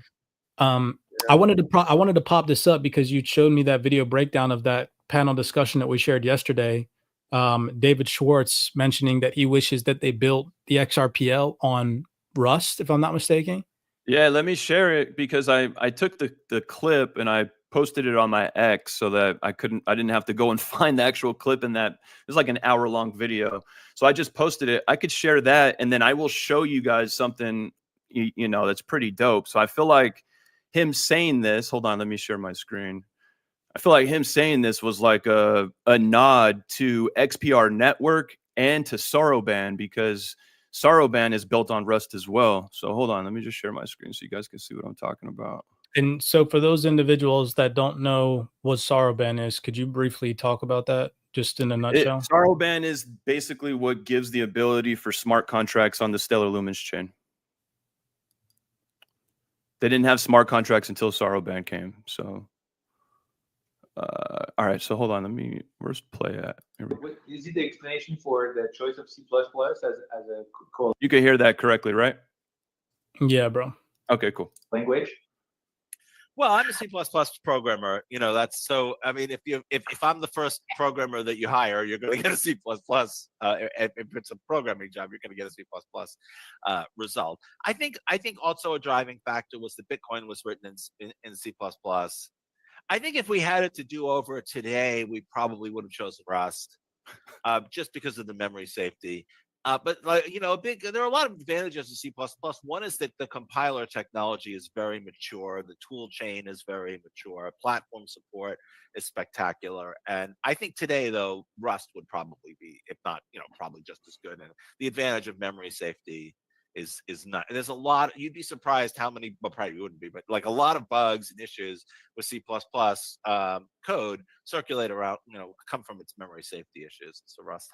I wanted to pop this up because you showed me that video breakdown of that panel discussion that we shared yesterday. David Schwartz mentioning that he wishes that they built the XRPL on Rust, if I'm not mistaken. Yeah, let me share it because I took the clip and I posted it on my X so that I didn't have to go and find the actual clip in that. It's like an hour-long video. So I just posted it. I could share that, and then I will show you guys something that's pretty dope. So I feel like him saying this, hold on, let me share my screen. I feel like him saying this was like a nod to XPR Network and to Sorrowban, because Sorrowban is built on Rust as well. So hold on, let me just share my screen so you guys can see what I'm talking about. And so for those individuals that don't know what Sorrowban is, could you briefly talk about that just in a nutshell? Sorrowban is basically what gives the ability for smart contracts on the Stellar Lumens chain. They didn't have smart contracts until Sorrowban came. So, all right. So hold on. Where's play at? Is it the explanation for the choice of C++ as a code? You can hear that correctly, right? Yeah, bro. Okay, cool. Language? Well, I'm a C++ programmer. That's so. I mean, if I'm the first programmer that you hire, you're going to get a C++. If it's a programming job, you're going to get a C++ result. I think also a driving factor was the Bitcoin was written in C++. I think if we had it to do over today, we probably would have chosen Rust, just because of the memory safety. But there are a lot of advantages to C++. One is that the compiler technology is very mature. The tool chain is very mature. Platform support is spectacular. And I think today, though, Rust would probably be, if not, probably just as good. And the advantage of memory safety is not. There's a lot. You'd be surprised how many. Well, probably you wouldn't be, but like a lot of bugs and issues with C++ code circulate around. Come from its memory safety issues. So Rust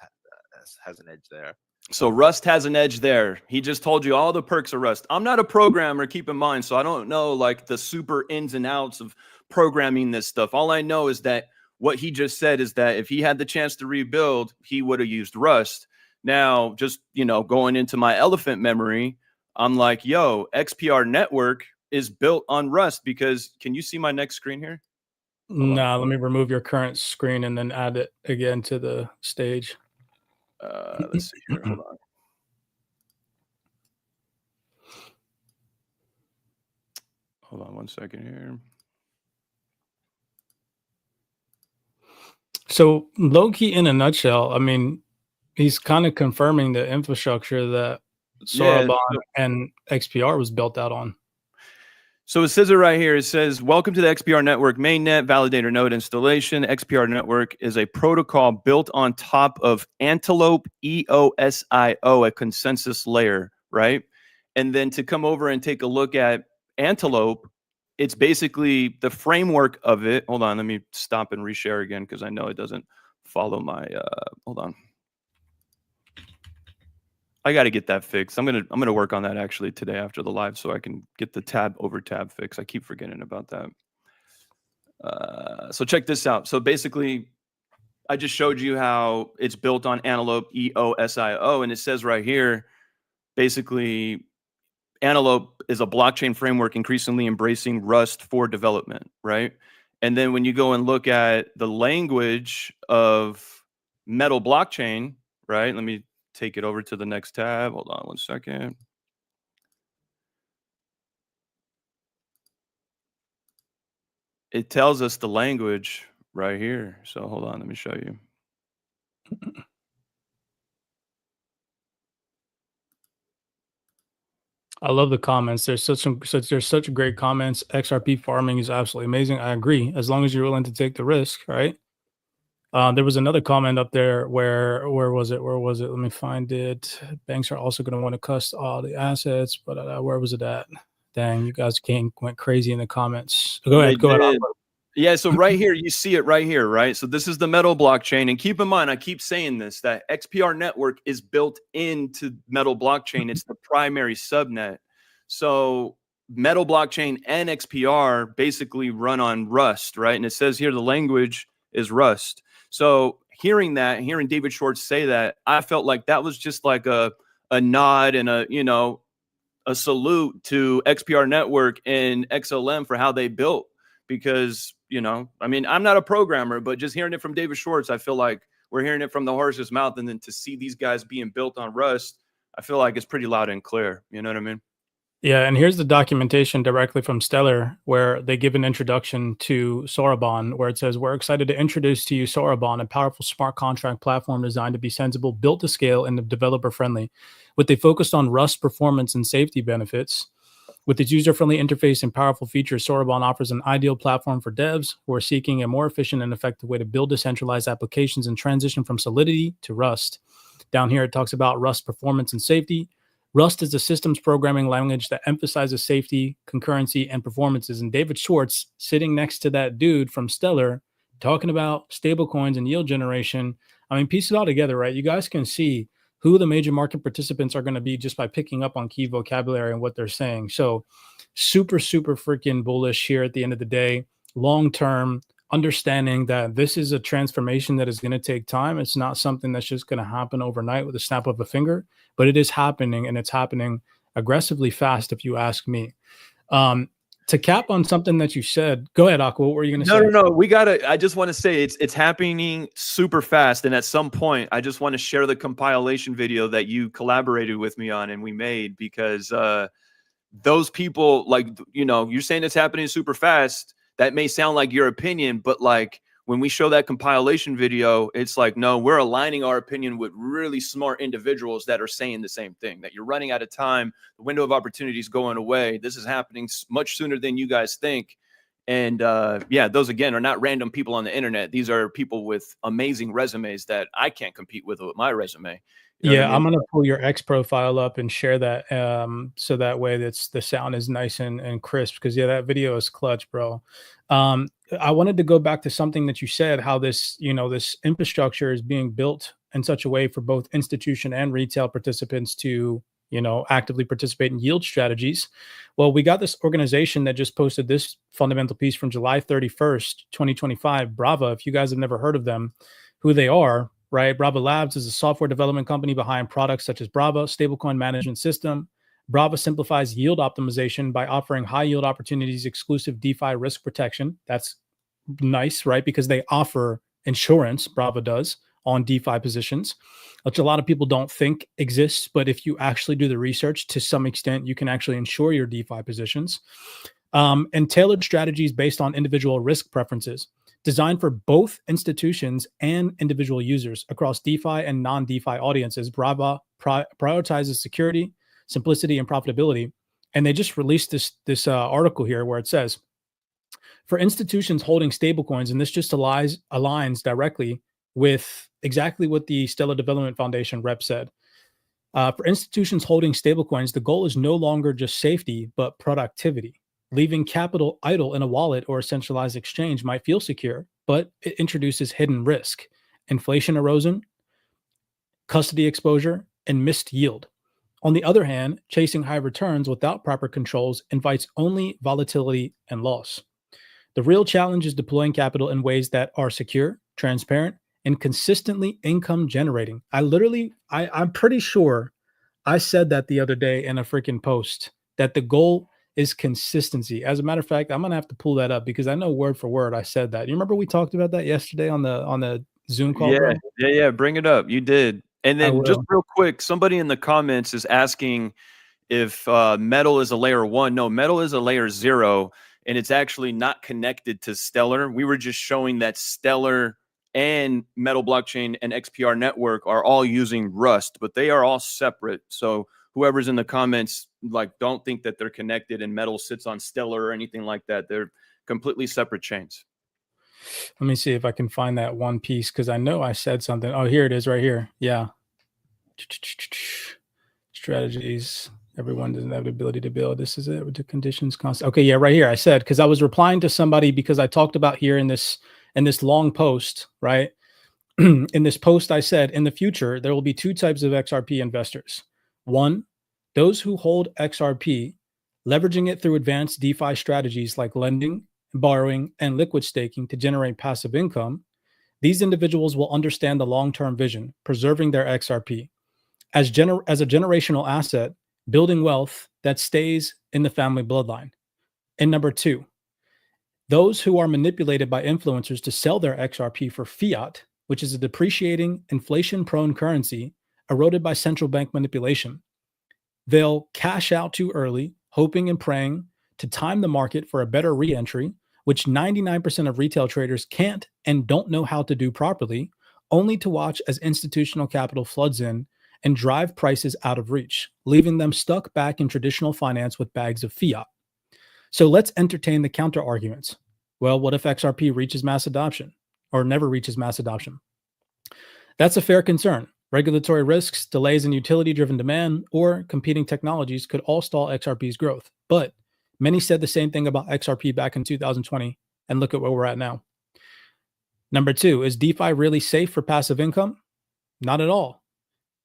has an edge there. So Rust has an edge there. He just told you all the perks of Rust. I'm not a programmer, keep in mind, so I don't know like the super ins and outs of programming this stuff. All I know is that what he just said is that if he had the chance to rebuild, he would have used Rust. Now, just, going into my elephant memory, I'm like, yo, XPR Network is built on Rust because, can you see my next screen here? No, let me remove your current screen and then add it again to the stage. Let's see here. Hold on. Hold on 1 second here. So low key, in a nutshell, I mean, he's kind of confirming the infrastructure that Sorabon so- and XPR was built out on. So it says it right here. It says, welcome to the XPR network mainnet validator node installation. XPR network is a protocol built on top of Antelope EOSIO, a consensus layer, right? And then to come over and take a look at Antelope, it's basically the framework of it. Hold on, let me stop and reshare again because I know it doesn't follow my, hold on. I got to get that fixed. I'm gonna work on that actually today after the live, so I can get the tab over tab fixed. I keep forgetting about that. So check this out. So basically, I just showed you how it's built on Antelope EOSIO, and it says right here, basically, Antelope is a blockchain framework increasingly embracing Rust for development, right? And then when you go and look at the language of Metal blockchain, right? Let me take it over to the next tab. Hold on 1 second. It tells us the language right here. So hold on, let me show you. I love the comments. There's such great comments. XRP farming is absolutely amazing. I agree, as long as you're willing to take the risk, right? There was another comment up there where was it? Where was it? Let me find it. Banks are also going to want to custody all the assets, but where was it at? Dang, you guys went crazy in the comments. Go ahead. Yeah, so right here, you see it right here, right? So this is the Metal blockchain. And keep in mind, I keep saying this, that XPR network is built into Metal blockchain. It's the primary subnet. So Metal blockchain and XPR basically run on Rust, right? And it says here the language is Rust. So hearing David Schwartz say that, I felt like that was just like a nod and a salute to XPR network and XLM for how they built. Because, I mean, I'm not a programmer, but just hearing it from David Schwartz, I feel like we're hearing it from the horse's mouth. And then to see these guys being built on Rust, I feel like it's pretty loud and clear. You know what I mean? Yeah, and here's the documentation directly from Stellar, where they give an introduction to Sorabon, where it says, we're excited to introduce to you Sorabon, a powerful smart contract platform designed to be sensible, built to scale, and developer-friendly. With a focus on Rust performance and safety benefits, with its user-friendly interface and powerful features, Sorabon offers an ideal platform for devs who are seeking a more efficient and effective way to build decentralized applications and transition from Solidity to Rust. Down here, it talks about Rust performance and safety. Rust is a systems programming language that emphasizes safety, concurrency, and performances. And David Schwartz, sitting next to that dude from Stellar, talking about stablecoins and yield generation. I mean, piece it all together, right? You guys can see who the major market participants are going to be just by picking up on key vocabulary and what they're saying. So super, super freaking bullish here at the end of the day. Long-term, understanding that this is a transformation that is going to take time. It's not something that's just going to happen overnight with a snap of a finger, but it is happening, and it's happening aggressively fast, if you ask me. To cap on something that you said, go ahead, Aqua. What were you going to say? No. I just want to say it's happening super fast. And at some point, I just want to share the compilation video that you collaborated with me on and we made, because those people, like, you're saying it's happening super fast. That may sound like your opinion, but like when we show that compilation video, it's like, no, we're aligning our opinion with really smart individuals that are saying the same thing, that you're running out of time. The window of opportunity is going away. This is happening much sooner than you guys think. And those, again, are not random people on the internet. These are people with amazing resumes that I can't compete with my resume. You know what I mean? I'm going to pull your X profile up and share that so that way the sound is nice and crisp, because that video is clutch, bro. I wanted to go back to something that you said, how this infrastructure is being built in such a way for both institution and retail participants to actively participate in yield strategies. Well, we got this organization that just posted this fundamental piece from July 31st, 2025, Brava. If you guys have never heard of them, who they are, right? Brava Labs is a software development company behind products such as Brava Stablecoin Management System. Brava simplifies yield optimization by offering high yield opportunities, exclusive DeFi risk protection. That's nice, right? Because they offer insurance, Brava does, on DeFi positions, which a lot of people don't think exists. But if you actually do the research, to some extent, you can actually insure your DeFi positions. And tailored strategies based on individual risk preferences, designed for both institutions and individual users across DeFi and non-DeFi audiences. Brava prioritizes security, simplicity and profitability. And they just released this article here where it says, for institutions holding stablecoins, and this just aligns directly with exactly what the Stellar Development Foundation rep said. For institutions holding stablecoins, the goal is no longer just safety, but productivity. Leaving capital idle in a wallet or a centralized exchange might feel secure, but it introduces hidden risk, inflation erosion, custody exposure, and missed yield. On the other hand, chasing high returns without proper controls invites only volatility and loss. The real challenge is deploying capital in ways that are secure, transparent, and consistently income generating. I'm pretty sure I said that the other day in a freaking post, that the goal is consistency. As a matter of fact, I'm gonna have to pull that up because I know word for word I said that. You remember we talked about that yesterday on the Zoom call, Yeah, bro? yeah. Bring it up. You did. And I then just will. real quick, somebody in the comments is asking if metal is a layer 1. No, metal is a layer 0, and it's actually not connected to Stellar. We were just showing that Stellar and Metal Blockchain and XPR Network are all using Rust, but they are all separate. So whoever's in the comments, like, don't think that they're connected and metal sits on Stellar or anything like that. They're completely separate chains. Let me see if I can find that one piece because I know I said something. Oh, here it is right here. Yeah. Strategies. Everyone doesn't have the ability to build. This is it with the conditions constant. Okay, yeah, right here. I said because I was replying to somebody because I talked about here in this long post, right? In this post, I said in the future there will be two types of XRP investors. One, those who hold XRP, leveraging it through advanced DeFi strategies like lending, borrowing, and liquid staking to generate passive income. These individuals will understand the long-term vision, preserving their XRP as a generational asset, building wealth that stays in the family bloodline. And number two, those who are manipulated by influencers to sell their XRP for fiat, which is a depreciating, inflation-prone currency eroded by central bank manipulation. They'll cash out too early, hoping and praying to time the market for a better re-entry, which 99% of retail traders can't and don't know how to do properly, only to watch as institutional capital floods in and drive prices out of reach, leaving them stuck back in traditional finance with bags of fiat. So let's entertain the counter arguments. Well, what if XRP reaches mass adoption or never reaches mass adoption? That's a fair concern. Regulatory risks, delays in utility-driven demand, or competing technologies could all stall XRP's growth. But many said the same thing about XRP back in 2020, and look at where we're at now. Number two, is DeFi really safe for passive income? Not at all.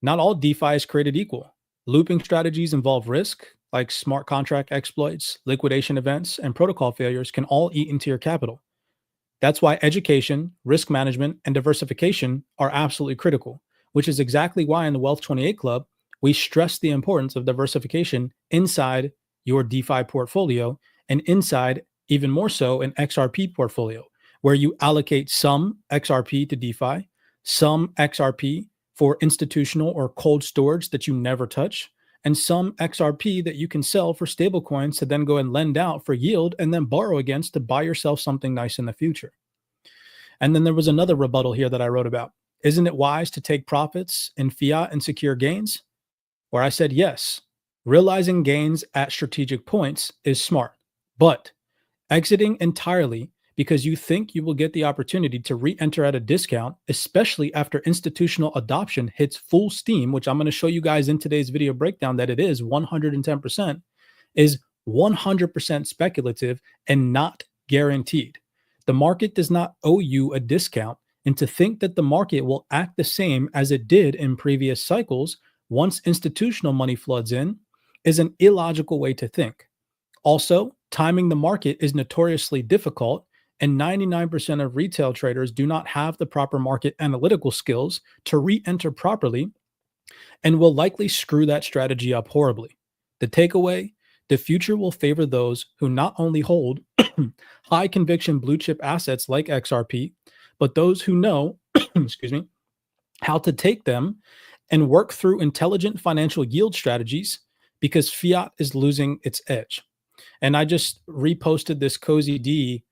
Not all DeFi is created equal. Looping strategies involve risk, like smart contract exploits, liquidation events, and protocol failures can all eat into your capital. That's why education, risk management, and diversification are absolutely critical, which is exactly why in the Wealth 28 Club, we stress the importance of diversification inside your DeFi portfolio and inside, even more so, an XRP portfolio, where you allocate some XRP to DeFi, some XRP for institutional or cold storage that you never touch, and some XRP that you can sell for stablecoins to then go and lend out for yield and then borrow against to buy yourself something nice in the future. And then there was another rebuttal here that I wrote about. Isn't it wise to take profits in fiat and secure gains? Where I said, yes, realizing gains at strategic points is smart, but exiting entirely because you think you will get the opportunity to re-enter at a discount, especially after institutional adoption hits full steam, which I'm going to show you guys in today's video breakdown that it is 110%, is 100% speculative and not guaranteed. The market does not owe you a discount, and to think that the market will act the same as it did in previous cycles once institutional money floods in is an illogical way to think. Also, timing the market is notoriously difficult, and 99% of retail traders do not have the proper market analytical skills to re-enter properly and will likely screw that strategy up horribly. The takeaway, the future will favor those who not only hold high conviction blue chip assets like XRP, but those who know, excuse me, how to take them and work through intelligent financial yield strategies because fiat is losing its edge. And I just reposted this Cozy D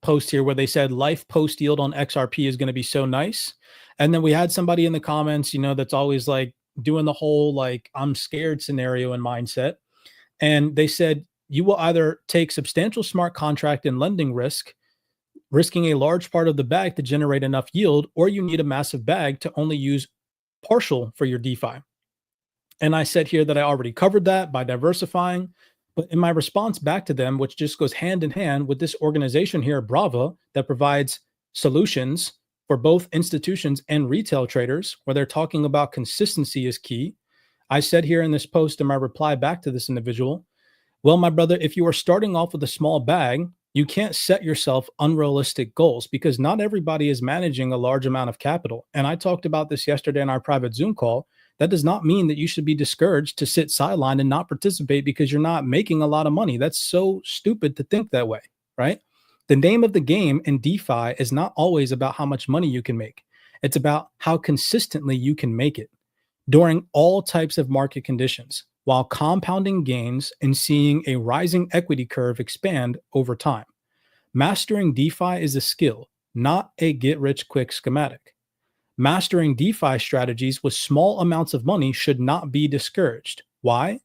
post here where they said life post yield on XRP is going to be so nice. And then we had somebody in the comments, that's always like doing the whole like I'm scared scenario and mindset. And they said you will either take substantial smart contract and lending risk, risking a large part of the bag to generate enough yield, or you need a massive bag to only use partial for your DeFi. And I said here that I already covered that by diversifying. But in my response back to them, which just goes hand in hand with this organization here, Brava, that provides solutions for both institutions and retail traders, where they're talking about consistency is key. I said here in this post in my reply back to this individual, well, my brother, if you are starting off with a small bag, you can't set yourself unrealistic goals because not everybody is managing a large amount of capital. And I talked about this yesterday in our private Zoom call. That does not mean that you should be discouraged to sit sidelined and not participate because you're not making a lot of money. That's so stupid to think that way, right? The name of the game in DeFi is not always about how much money you can make. It's about how consistently you can make it during all types of market conditions, while compounding gains and seeing a rising equity curve expand over time. Mastering DeFi is a skill, not a get-rich-quick schematic. Mastering DeFi strategies with small amounts of money should not be discouraged. Why?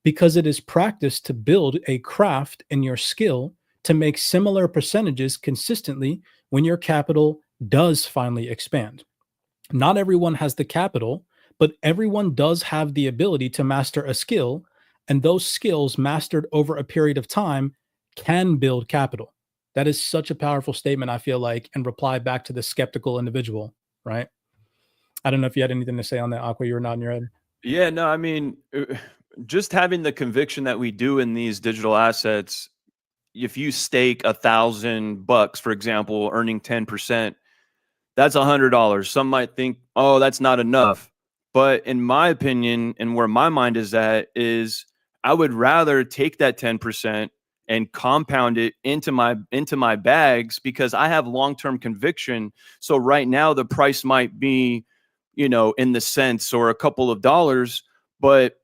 Because it is practice to build a craft in your skill to make similar percentages consistently when your capital does finally expand. Not everyone has the capital, but everyone does have the ability to master a skill, and those skills mastered over a period of time can build capital. That is such a powerful statement, I feel like, and reply back to the skeptical individual, right? I don't know if you had anything to say on that, Aqua. You were nodding your head. Yeah, no, I mean, just having the conviction that we do in these digital assets, if you stake $1,000, for example, earning 10%, that's $100. Some might think, oh, that's not enough. But in my opinion, and where my mind is at, is I would rather take that 10% and compound it into my bags because I have long-term conviction. So right now the price might be, in the cents or a couple of dollars, but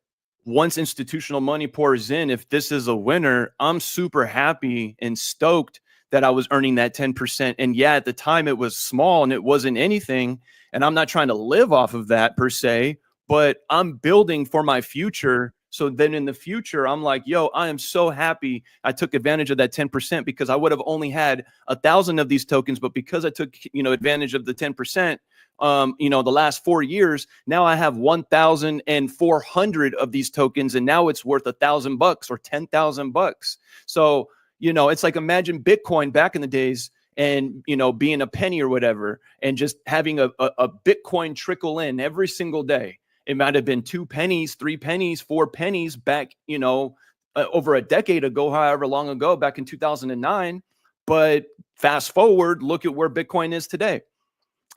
once institutional money pours in, if this is a winner, I'm super happy and stoked that I was earning that 10%. And yeah, at the time it was small and it wasn't anything. And I'm not trying to live off of that per se, but I'm building for my future. So then in the future, I'm like, yo, I am so happy I took advantage of that 10% because I would have only had 1,000 of these tokens. But because I took, advantage of the 10%, the last 4 years, now I have 1,400 of these tokens, and now it's worth $1,000 or $10,000. So, it's like, imagine Bitcoin back in the days and, being a penny or whatever, and just having a Bitcoin trickle in every single day. It might have been 2 pennies, 3 pennies, 4 pennies back, over a decade ago, however long ago, back in 2009. But fast forward, look at where Bitcoin is today.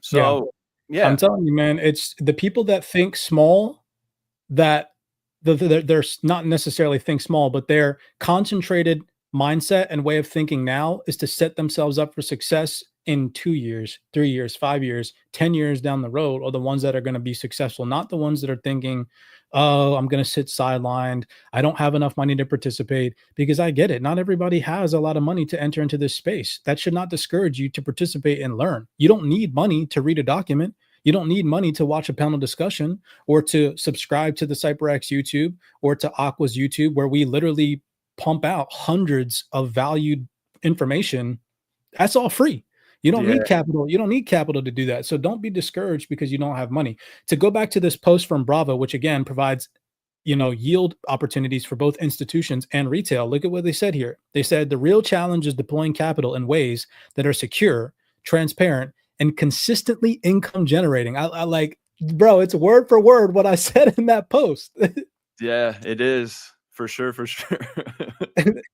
So, yeah. I'm telling you, man, it's the people that think small, that they're not necessarily think small, but their concentrated mindset and way of thinking now is to set themselves up for success in 2 years, 3 years, 5 years, 10 years down the road, are the ones that are going to be successful, not the ones that are thinking, oh, I'm going to sit sidelined. I don't have enough money to participate. Because I get it. Not everybody has a lot of money to enter into this space. That should not discourage you to participate and learn. You don't need money to read a document. You don't need money to watch a panel discussion or to subscribe to the CyberX YouTube or to Aqua's YouTube, where we literally pump out hundreds of valued information. That's all free. You don't need capital. You don't need capital to do that. So don't be discouraged because you don't have money. To go back to this post from Bravo, which again provides, yield opportunities for both institutions and retail. Look at what they said here. They said the real challenge is deploying capital in ways that are secure, transparent, and consistently income generating. I like, bro, it's word for word what I said in that post. Yeah, it is. For sure.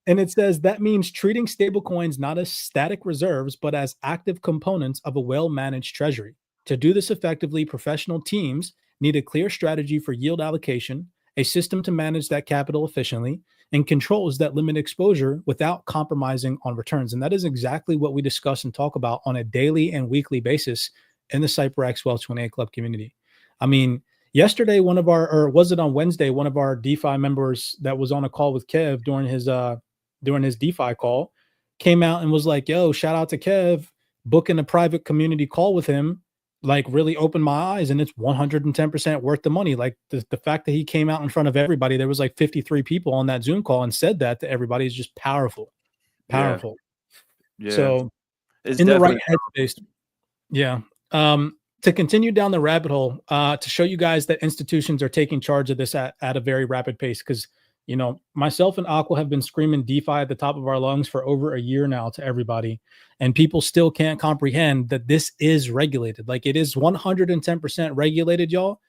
And it says that means treating stablecoins not as static reserves, but as active components of a well-managed treasury. To do this effectively, professional teams need a clear strategy for yield allocation, a system to manage that capital efficiently, and controls that limit exposure without compromising on returns. And that is exactly what we discuss and talk about on a daily and weekly basis in the CyberX Wealth 28 Club community. I mean, yesterday, was it on Wednesday, one of our DeFi members that was on a call with Kev during his DeFi call came out and was like, yo, shout out to Kev, booking a private community call with him. like really opened my eyes, and it's 110% worth the money. Like the fact that he came out in front of everybody, there was like 53 people on that Zoom call and said that to everybody is just powerful. Yeah. Powerful. Yeah. So It's in the right definitely headspace. Yeah. To continue down the rabbit hole, to show you guys that institutions are taking charge of this at a very rapid pace. Because, you know, myself and Aqua have been screaming DeFi at the top of our lungs for over a year now to everybody. And people still can't comprehend that this is regulated. Like, it is 110% regulated, y'all.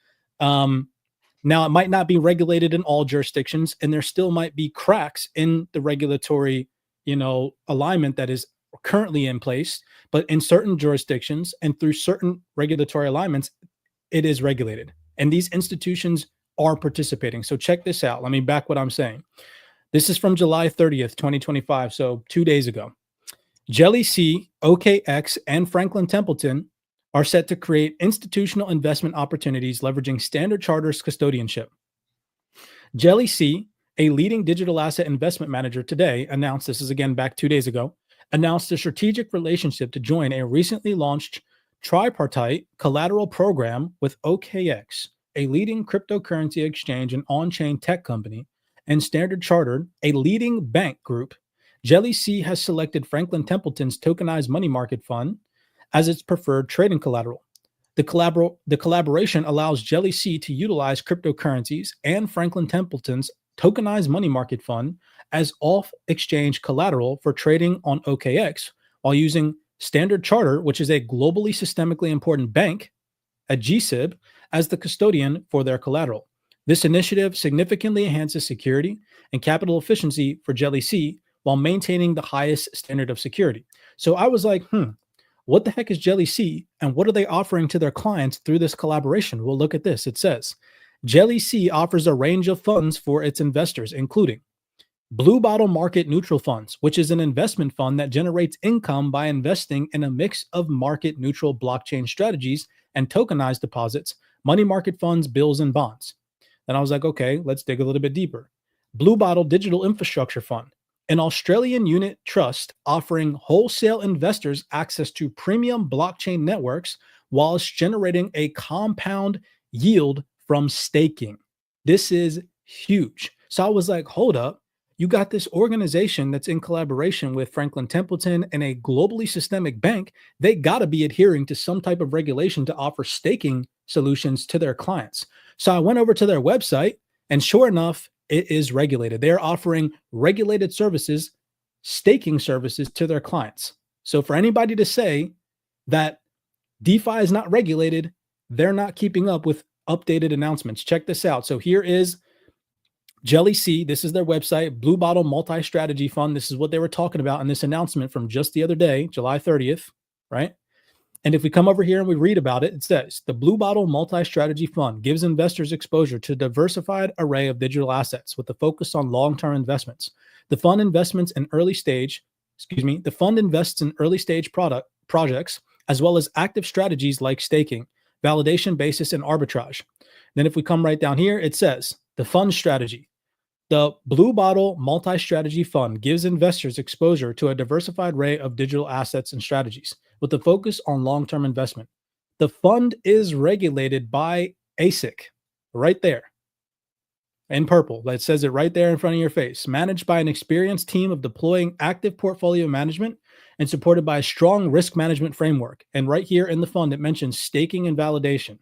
Now, it might not be regulated in all jurisdictions, and there still might be cracks in the regulatory, you know, alignment that is currently in place. But in certain jurisdictions and through certain regulatory alignments, it is regulated. And these institutions are participating. So check this out. Let me back what I'm saying. This is from July 30th, 2025. So 2 days ago. Jelly C, OKX, and Franklin Templeton are set to create institutional investment opportunities leveraging Standard Charter's custodianship. Jelly C, a leading digital asset investment manager today, announced, this is again back 2 days ago, announced a strategic relationship to join a recently launched tripartite collateral program with OKX, a leading cryptocurrency exchange and on-chain tech company, and Standard Chartered, a leading bank group. Jelly C has selected Franklin Templeton's tokenized money market fund as its preferred trading collateral. The collaboration allows Jelly C to utilize cryptocurrencies and Franklin Templeton's tokenized money market fund as off-exchange collateral for trading on OKX, while using Standard Charter, which is a globally systemically important bank, at GSIB, as the custodian for their collateral. This initiative significantly enhances security and capital efficiency for Jelly C while maintaining the highest standard of security. So I was like, what the heck is Jelly C, and what are they offering to their clients through this collaboration? Well, look at this. It says, Jelly C offers a range of funds for its investors, including Blue Bottle Market Neutral Funds, which is an investment fund that generates income by investing in a mix of market neutral blockchain strategies and tokenized deposits, money market funds, bills, and bonds. Then I was like, okay, let's dig a little bit deeper. Blue Bottle Digital Infrastructure Fund, an Australian unit trust offering wholesale investors access to premium blockchain networks whilst generating a compound yield from staking. This is huge. So I was like, hold up. You got this organization that's in collaboration with Franklin Templeton and a globally systemic bank. They got to be adhering to some type of regulation to offer staking solutions to their clients. So I went over to their website, and sure enough, it is regulated. They're offering regulated services, staking services to their clients. So for anybody to say that DeFi is not regulated, they're not keeping up with updated announcements. Check this out. So here is Jelly C. This is their website, Blue Bottle Multi-Strategy Fund. This is what they were talking about in this announcement from just the other day, July 30th, right? And if we come over here and we read about it, it says the Blue Bottle Multi-Strategy Fund gives investors exposure to a diversified array of digital assets with a focus on long-term investments. The fund invests in early stage projects, as well as active strategies like staking, validation basis, and arbitrage. Then if we come right down here, it says the fund strategy. The Blue Bottle Multi-Strategy Fund gives investors exposure to a diversified array of digital assets and strategies with a focus on long-term investment. The fund is regulated by ASIC, right there in purple. That says it right there in front of your face. Managed by an experienced team of deploying active portfolio management and supported by a strong risk management framework. And right here in the fund, it mentions staking and validation.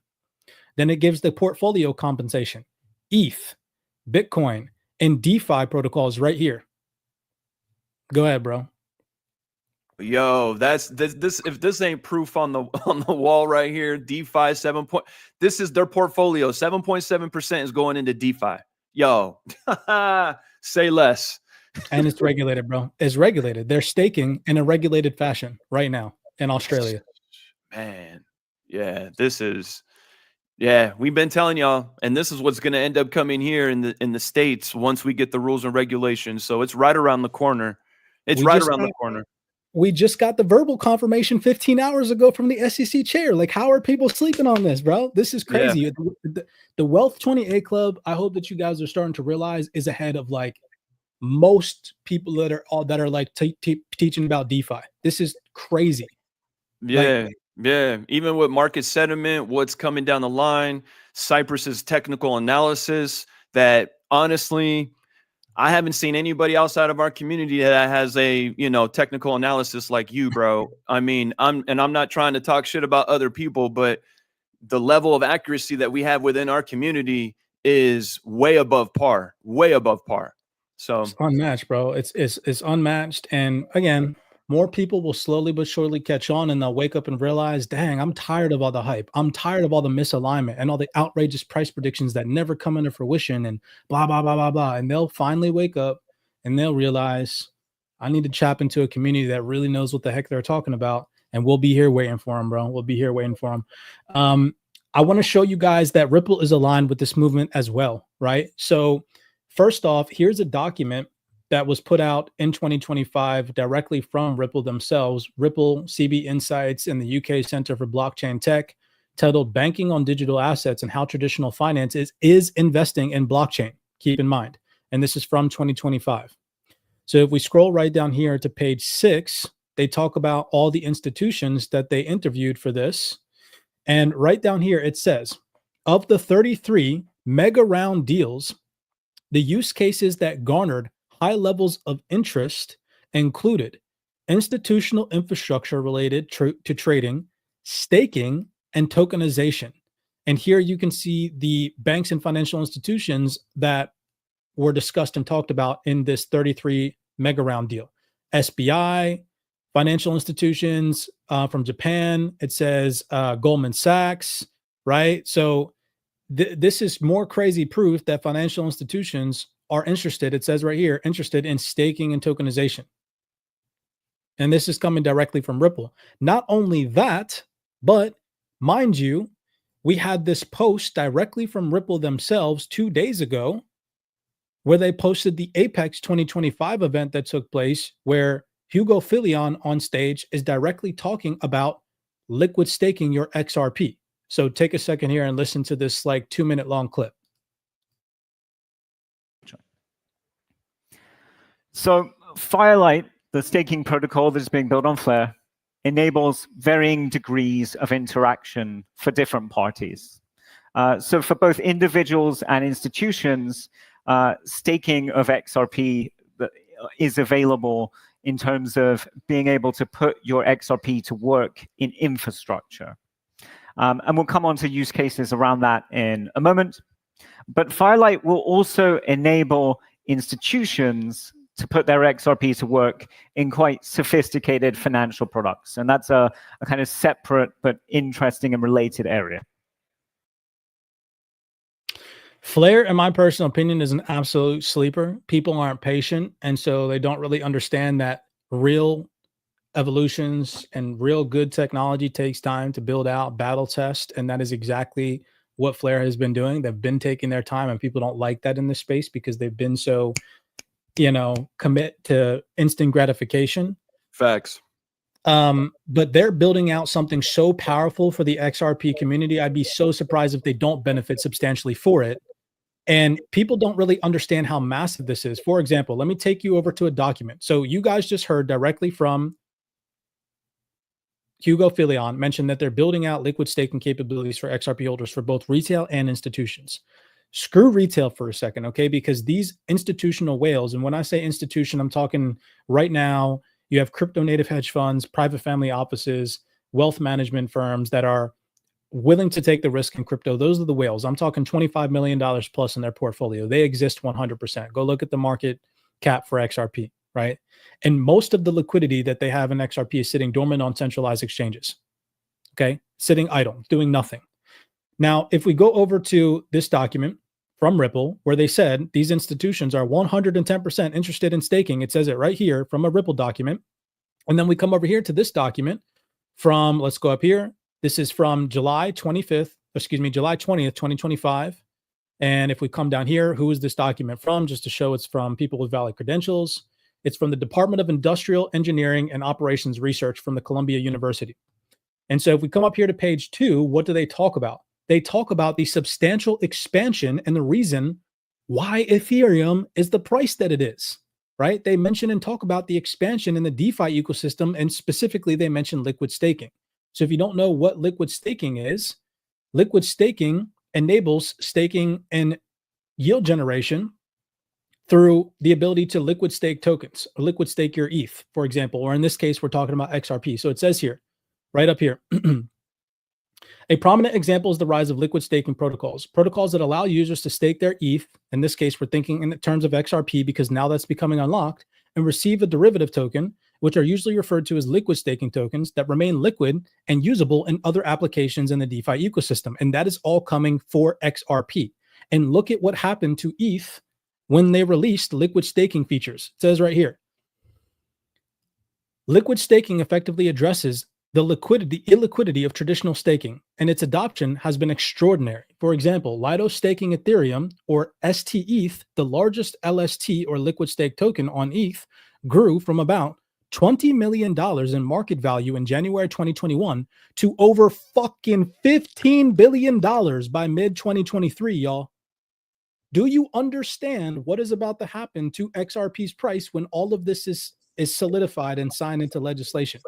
Then it gives the portfolio compensation, ETH, Bitcoin, and DeFi protocols right here. Go ahead, bro. Yo, that's this. If this ain't proof on the wall right here, DeFi 7. This is their portfolio. 7.7% is going into DeFi. Yo, say less. And it's regulated, bro. It's regulated. They're staking in a regulated fashion right now in Australia. Man, yeah, this is. Yeah, we've been telling y'all, and this is what's going to end up coming here in the States once we get the rules and regulations. So it's right around the corner. It's right around the corner. We just got the verbal confirmation 15 hours ago from the SEC chair. Like, how are people sleeping on this, bro? This is crazy. Yeah. The Wealth 28 Club, I hope that you guys are starting to realize, is ahead of like most people that are like teaching about DeFi. This is crazy. Yeah. Like, Yeah, even with market sentiment, what's coming down the line, Cypress's technical analysis, that honestly, I haven't seen anybody outside of our community that has a, technical analysis like you, bro. I mean, I'm not trying to talk shit about other people, but the level of accuracy that we have within our community is way above par, way above par. So It's unmatched, bro. It's unmatched. And again, more people will slowly but surely catch on, and they'll wake up and realize, dang, I'm tired of all the hype. I'm tired of all the misalignment and all the outrageous price predictions that never come into fruition and blah, blah, blah, blah, blah. And they'll finally wake up and they'll realize I need to chop into a community that really knows what the heck they're talking about. And we'll be here waiting for them, bro. We'll be here waiting for them. I want to show you guys that Ripple is aligned with this movement as well, right? So first off, here's a document that was put out in 2025 directly from Ripple themselves, Ripple CB Insights and the UK Center for Blockchain Tech, titled Banking on Digital Assets and How Traditional Finance is Investing in Blockchain. Keep in mind. And this is from 2025. So if we scroll right down here to page 6, they talk about all the institutions that they interviewed for this. And right down here, it says, of the 33 mega round deals, the use cases that garnered high levels of interest included institutional infrastructure related to trading, staking, and tokenization. And here you can see the banks and financial institutions that were discussed and talked about in this 33 mega round deal. SBI, financial institutions from Japan. It says Goldman Sachs, right? So this is more crazy proof that financial institutions are interested. It says right here, interested in staking and tokenization. And this is coming directly from Ripple. Not only that, but mind you, we had this post directly from Ripple themselves 2 days ago, where they posted the Apex 2025 event that took place, where Hugo Filion on stage is directly talking about liquid staking your XRP. So take a second here and listen to this like 2-minute long clip. So Firelight, the staking protocol that is being built on Flare, enables varying degrees of interaction for different parties. So for both individuals and institutions, staking of XRP is available in terms of being able to put your XRP to work in infrastructure. And we'll come on to use cases around that in a moment. But Firelight will also enable institutions to put their XRP to work in quite sophisticated financial products. And that's a kind of separate but interesting and related area. Flare, in my personal opinion, is an absolute sleeper. People aren't patient, and so they don't really understand that real evolutions and real good technology takes time to build out, battle test, and that is exactly what Flare has been doing. They've been taking their time, and people don't like that in this space because they've been so, commit to instant gratification. facts. But they're building out something so powerful for the XRP community. I'd be so surprised if they don't benefit substantially for it. And people don't really understand how massive this is. For example, let me take you over to a document. So you guys just heard directly from Hugo Filion mention that they're building out liquid staking capabilities for XRP holders for both retail and institutions. Screw retail for a second, okay? Because these institutional whales, and when I say institution, I'm talking right now, you have crypto native hedge funds, private family offices, wealth management firms that are willing to take the risk in crypto. Those are the whales. I'm talking $25 million plus in their portfolio. They exist 100%. Go look at the market cap for XRP, right? And most of the liquidity that they have in XRP is sitting dormant on centralized exchanges, okay? Sitting idle, doing nothing. Now, if we go over to this document from Ripple, where they said these institutions are 110% interested in staking, it says it right here from a Ripple document. And then we come over here to this document from, let's go up here. This is from July 20th, 2025. And if we come down here, who is this document from? Just to show it's from people with valid credentials. It's from the Department of Industrial Engineering and Operations Research from the Columbia University. And so if we come up here to page 2, what do they talk about? They talk about the substantial expansion and the reason why Ethereum is the price that it is, right? They mention and talk about the expansion in the DeFi ecosystem, and specifically they mention liquid staking. So if you don't know what liquid staking is, liquid staking enables staking and yield generation through the ability to liquid stake tokens or liquid stake your ETH, for example, or in this case, we're talking about XRP. So it says here, right up here, a prominent example is the rise of liquid staking protocols that allow users to stake their ETH. In this case, we're thinking in terms of XRP because now that's becoming unlocked, and receive a derivative token, which are usually referred to as liquid staking tokens that remain liquid and usable in other applications in the DeFi ecosystem. And that is all coming for XRP. And look at what happened to ETH when they released liquid staking features. It says right here, liquid staking effectively addresses the illiquidity of traditional staking, and its adoption has been extraordinary. For example, Lido staking Ethereum, or STETH, the largest LST or liquid stake token on ETH, grew from about $20 million in market value in January 2021 to over fucking $15 billion by mid 2023, y'all. Do you understand what is about to happen to XRP's price when all of this is solidified and signed into legislation?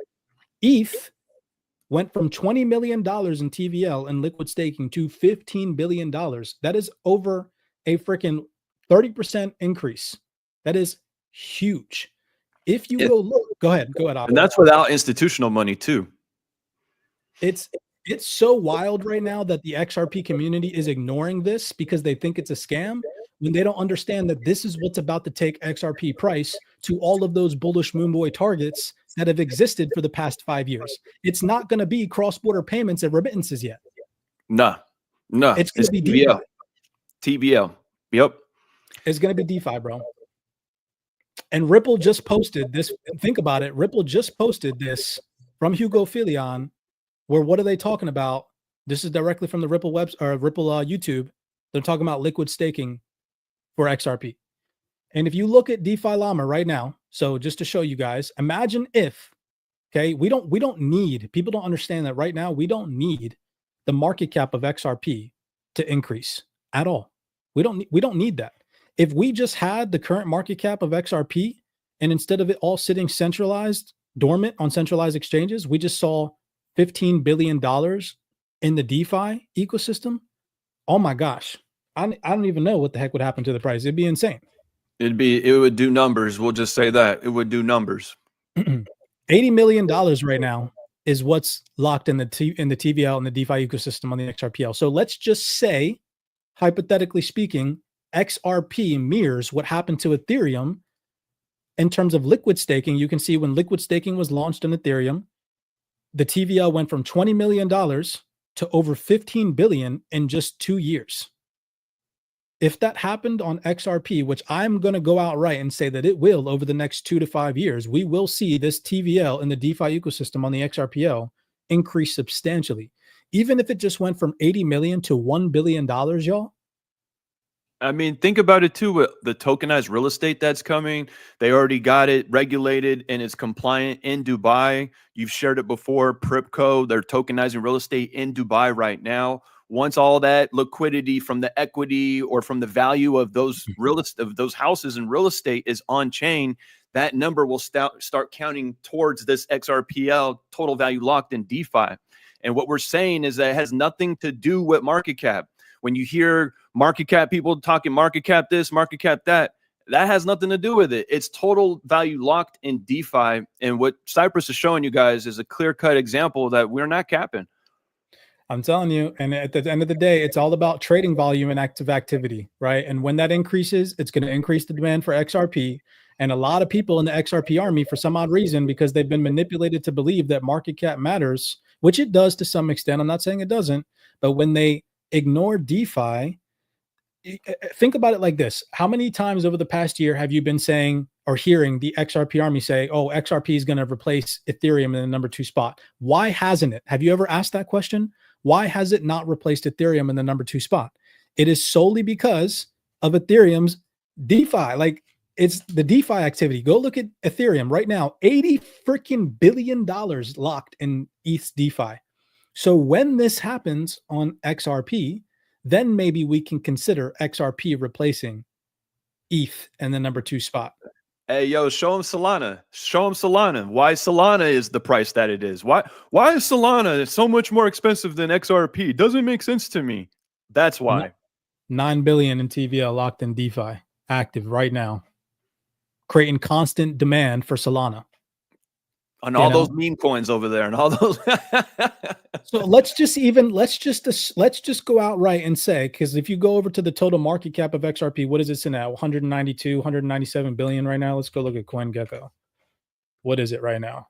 ETH went from $20 million in TVL and liquid staking to $15 billion. That is over a freaking 30% increase. That is huge. If you go look, go ahead. And that's without institutional money too. It's so wild right now that the XRP community is ignoring this because they think it's a scam, when they don't understand that this is what's about to take XRP price to all of those bullish Moonboy targets that have existed for the past 5 years. It's not going to be cross-border payments and remittances yet. No. It's going to be TVL. TVL. Yep. It's going to be DeFi, bro. And Ripple just posted this. Think about it. Ripple just posted this from Hugo Filion, where what are they talking about? This is directly from the Ripple YouTube. They're talking about liquid staking for XRP. And if you look at DeFi Llama right now, so just to show you guys, imagine if, okay, we don't need, people don't understand that right now, we don't need the market cap of XRP to increase at all. We don't need that. If we just had the current market cap of XRP, and instead of it all sitting centralized, dormant on centralized exchanges, we just saw $15 billion in the DeFi ecosystem. Oh my gosh. I don't even know what the heck would happen to the price. It'd be insane. It would do numbers. We'll just say that it would do numbers. $80 million right now is what's locked in the TVL and the DeFi ecosystem on the XRPL. So let's just say, hypothetically speaking, XRP mirrors what happened to Ethereum in terms of liquid staking. You can see when liquid staking was launched in Ethereum, the TVL went from $20 million to over $15 billion in just 2 years. If that happened on XRP, which I'm going to go outright and say that it will over the next 2 to 5 years, we will see this TVL in the DeFi ecosystem on the XRPL increase substantially. Even if it just went from 80 million to $1 billion, y'all. I mean, think about it too, with the tokenized real estate that's coming. They already got it regulated and it's compliant in Dubai. You've shared it before, Pripco, they're tokenizing real estate in Dubai right now. Once all that liquidity from the equity or from the value of those houses and real estate is on chain, that number will start counting towards this XRPL, total value locked in DeFi. And what we're saying is that it has nothing to do with market cap. When you hear market cap people talking market cap this, market cap that has nothing to do with it. It's total value locked in DeFi. And what Cypress is showing you guys is a clear-cut example that we're not capping. I'm telling you, and at the end of the day, it's all about trading volume and active activity, right? And when that increases, it's going to increase the demand for XRP. And a lot of people in the XRP army, for some odd reason, because they've been manipulated to believe that market cap matters, which it does to some extent. I'm not saying it doesn't, but when they ignore DeFi, think about it like this. How many times over the past year have you been saying or hearing the XRP army say, oh, XRP is going to replace Ethereum in the number 2 spot? Why hasn't it? Have you ever asked that question? Why has it not replaced Ethereum in the number 2 spot? It is solely because of Ethereum's DeFi. Like, it's the DeFi activity. Go look at Ethereum right now, $80 freaking billion locked in ETH DeFi. So when this happens on XRP, then maybe we can consider XRP replacing ETH in the number 2 spot. Hey, yo, show him Solana. Show him Solana. Why Solana is the price that it is. Why is Solana so much more expensive than XRP? Doesn't make sense to me. That's why. 9 billion in TVL locked in DeFi, active right now, creating constant demand for Solana. And all those meme coins over there and all those. So let's just go outright and say, because if you go over to the total market cap of XRP, what is it in at? 192, 197 billion right now. Let's go look at CoinGecko. What is it right now?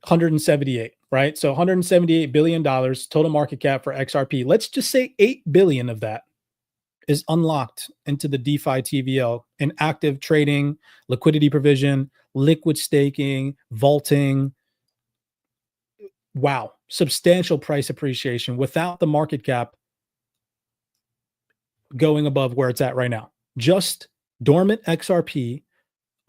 178, right? So 178 billion dollars total market cap for XRP. Let's just say 8 billion of that is unlocked into the DeFi TVL in active trading, liquidity provision, liquid staking, vaulting. Wow, substantial price appreciation without the market cap going above where it's at right now. Just dormant XRP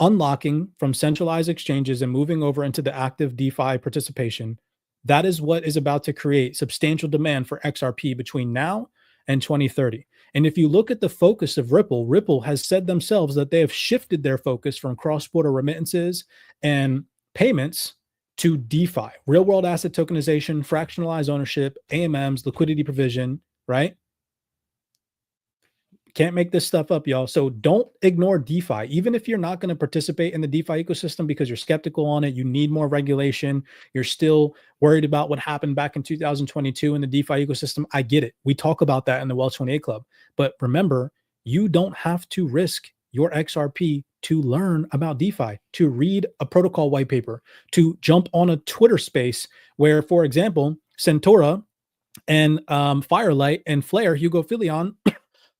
unlocking from centralized exchanges and moving over into the active DeFi participation. That is what is about to create substantial demand for XRP between now and 2030. And if you look at the focus of Ripple, Ripple has said themselves that they have shifted their focus from cross-border remittances and payments to DeFi, real world asset tokenization, fractionalized ownership, AMMs, liquidity provision, right? Can't make this stuff up, y'all. So don't ignore DeFi. Even if you're not going to participate in the DeFi ecosystem because you're skeptical on it, you need more regulation, you're still worried about what happened back in 2022 in the DeFi ecosystem. I get it. We talk about that in the Wealth 28 Club. But remember, you don't have to risk your XRP to learn about DeFi, to read a protocol white paper, to jump on a Twitter space where, for example, Centaura and Firelight and Flare, Hugo Filion,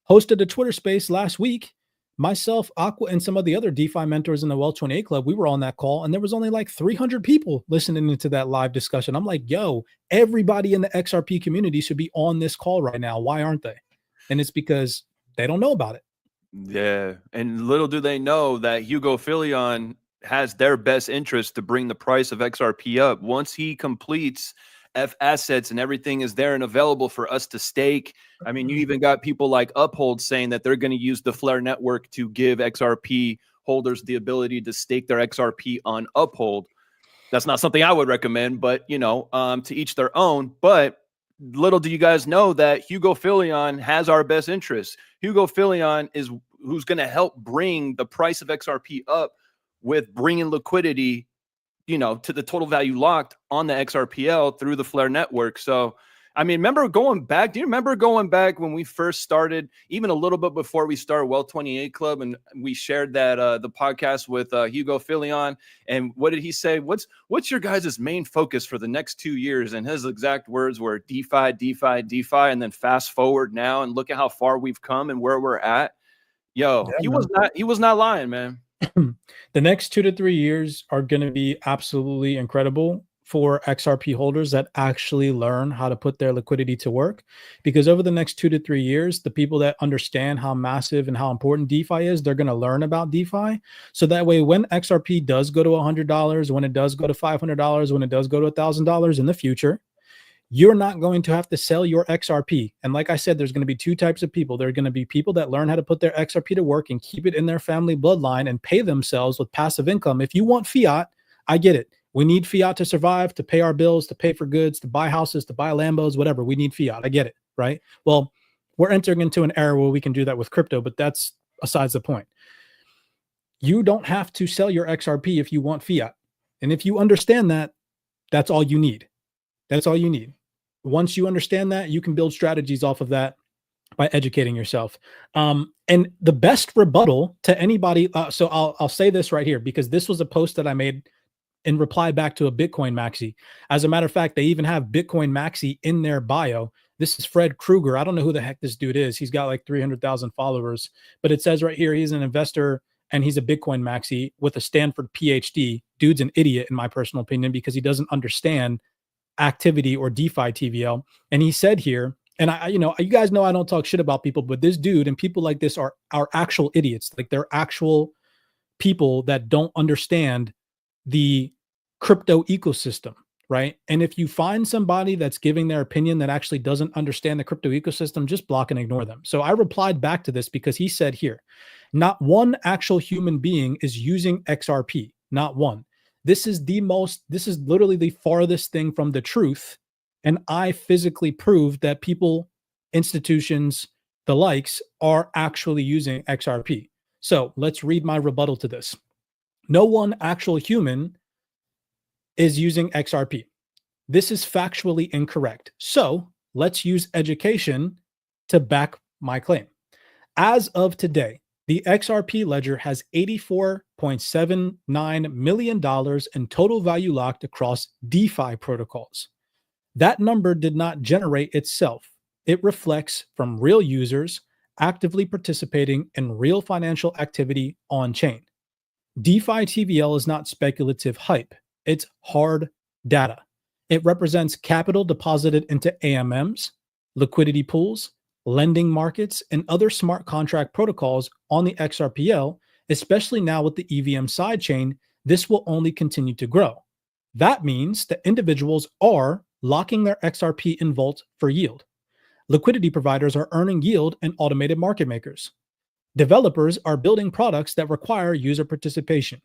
hosted a Twitter space last week. Myself, Aqua, and some of the other DeFi mentors in the Wealth 28 Club, we were on that call, and there was only like 300 people listening into that live discussion. I'm like, yo, everybody in the XRP community should be on this call right now. Why aren't they? And it's because they don't know about it. Yeah. And little do they know that Hugo Filion has their best interest to bring the price of XRP up. Once he completes F assets and everything is there and available for us to stake. I mean, you even got people like Uphold saying that they're going to use the Flare network to give XRP holders the ability to stake their XRP on Uphold. That's not something I would recommend, but to each their own. But little do you guys know that Hugo Filion has our best interests. Hugo Filion is who's going to help bring the price of XRP up with bringing liquidity, to the total value locked on the XRPL through the Flare network. So, I mean, do you remember going back when we first started, even a little bit before we started Wealth 28 Club, and we shared that the podcast with Hugo Filion, and what did he say? What's your guys' main focus for the next 2 years? And his exact words were DeFi, DeFi, DeFi, and then fast forward now and look at how far we've come and where we're at. Yo, yeah, he was not lying, man. The next 2 to 3 years are going to be absolutely incredible for XRP holders that actually learn how to put their liquidity to work, because over the next 2 to 3 years, the people that understand how massive and how important DeFi is, they're going to learn about DeFi. So that way, when XRP does go to $100, when it does go to $500, when it does go to $1,000 in the future, you're not going to have to sell your XRP. And like I said, there's going to be two types of people. There are going to be people that learn how to put their XRP to work and keep it in their family bloodline and pay themselves with passive income. If you want fiat, I get it. We need fiat to survive, to pay our bills, to pay for goods, to buy houses, to buy Lambos, whatever. We need fiat. I get it, right? Well, we're entering into an era where we can do that with crypto, but that's besides the point. You don't have to sell your XRP if you want fiat. And if you understand that, that's all you need. That's all you need. Once you understand that, you can build strategies off of that by educating yourself. And the best rebuttal to anybody, so I'll say this right here, because this was a post that I made in reply back to a Bitcoin maxi. As a matter of fact, they even have Bitcoin maxi in their bio. This is Fred Krueger. I don't know who the heck this dude is. He's got like 300,000 followers, but it says right here, he's an investor and he's a Bitcoin maxi with a Stanford PhD. Dude's an idiot in my personal opinion, because he doesn't understand activity or DeFi TVL. And he said here, and you guys know I don't talk shit about people, but this dude and people like this are actual idiots. Like, they're actual people that don't understand the crypto ecosystem, right? And if you find somebody that's giving their opinion that actually doesn't understand the crypto ecosystem, just block and ignore them. So I replied back to this because he said here, not one actual human being is using XRP, not one. This is literally the farthest thing from the truth. And I physically proved that people, institutions, the likes are actually using XRP. So let's read my rebuttal to this. No one actual human is using XRP. This is factually incorrect. So let's use education to back my claim. As of today, the XRP ledger has $84.79 million in total value locked across DeFi protocols. That number did not generate itself. It reflects from real users actively participating in real financial activity on chain. DeFi TVL is not speculative hype. It's hard data. It represents capital deposited into AMMs, liquidity pools, lending markets, and other smart contract protocols on the XRPL, especially now with the EVM sidechain. This will only continue to grow. That means that individuals are locking their XRP in Vault for yield. Liquidity providers are earning yield and automated market makers. Developers are building products that require user participation.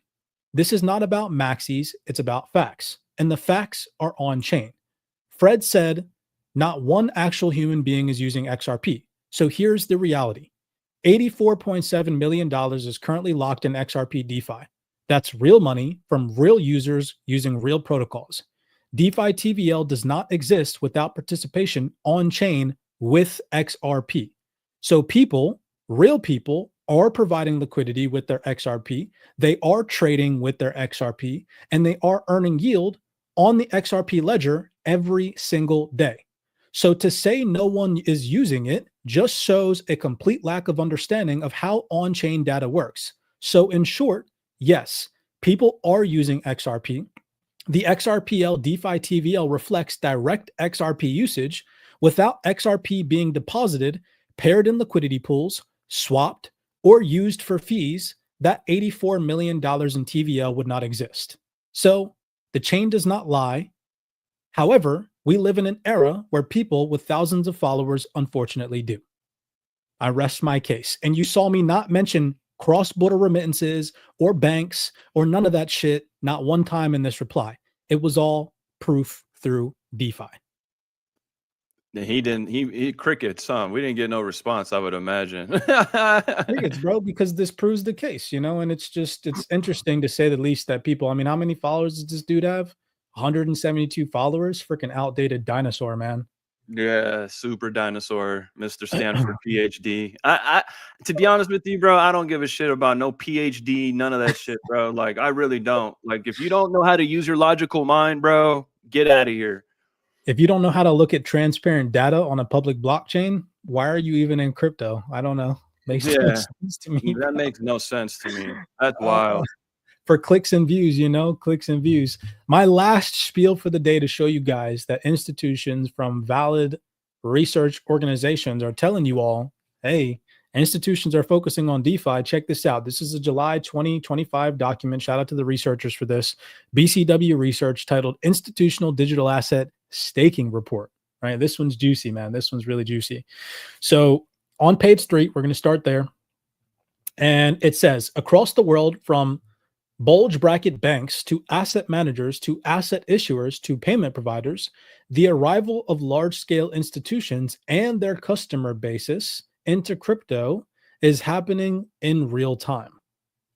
This is not about maxis, it's about facts. And the facts are on chain. Fred said, not one actual human being is using XRP. So here's the reality. $84.7 million is currently locked in XRP DeFi. That's real money from real users using real protocols. DeFi TVL does not exist without participation on chain with XRP. So people, real people, are providing liquidity with their XRP. They are trading with their XRP, and they are earning yield on the XRP ledger every single day. So to say no one is using it just shows a complete lack of understanding of how on-chain data works. So in short, yes, people are using XRP. The XRPL DeFi TVL reflects direct XRP usage without XRP being deposited, paired in liquidity pools, swapped, or used for fees. That $84 million in TVL would not exist. So the chain does not lie. However, we live in an era where people with thousands of followers unfortunately do. I rest my case. And you saw me not mention cross-border remittances or banks or none of that shit, not one time in this reply. It was all proof through DeFi. He crickets, huh? We didn't get no response, I would imagine. Crickets, bro, because this proves the case, and it's interesting to say the least that people, how many followers does this dude have? 172 followers, freaking outdated dinosaur, man. Yeah, super dinosaur, Mr. Stanford PhD. I to be honest with you, bro, I don't give a shit about no PhD, none of that shit, bro. Like, I really don't. Like, if you don't know how to use your logical mind, bro, get out of here. If you don't know how to look at transparent data on a public blockchain, why are you even in crypto? I don't know. Makes no sense to me. That makes no sense to me. That's wild. For clicks and views, clicks and views. My last spiel for the day to show you guys that institutions from valid research organizations are telling you all, hey, institutions are focusing on DeFi. Check this out. This is a July 2025 document. Shout out to the researchers for this. BCW research titled Institutional Digital Asset Staking Report. Right? This one's juicy, man. This one's really juicy. So on page 3, we're going to start there. And it says, across the world, from bulge bracket banks to asset managers to asset issuers to payment providers, the arrival of large-scale institutions and their customer bases into crypto is happening in real time,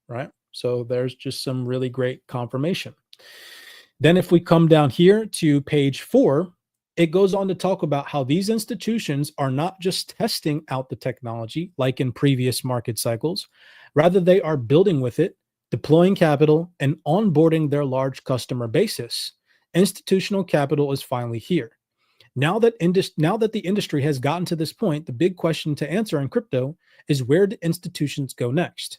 right? So there's just some really great confirmation. Then if we come down here to page 4, it goes on to talk about how these institutions are not just testing out the technology like in previous market cycles, rather they are building with it, deploying capital, and onboarding their large customer basis. Institutional capital is finally here. Now that the industry has gotten to this point, the big question to answer in crypto is, where do institutions go next?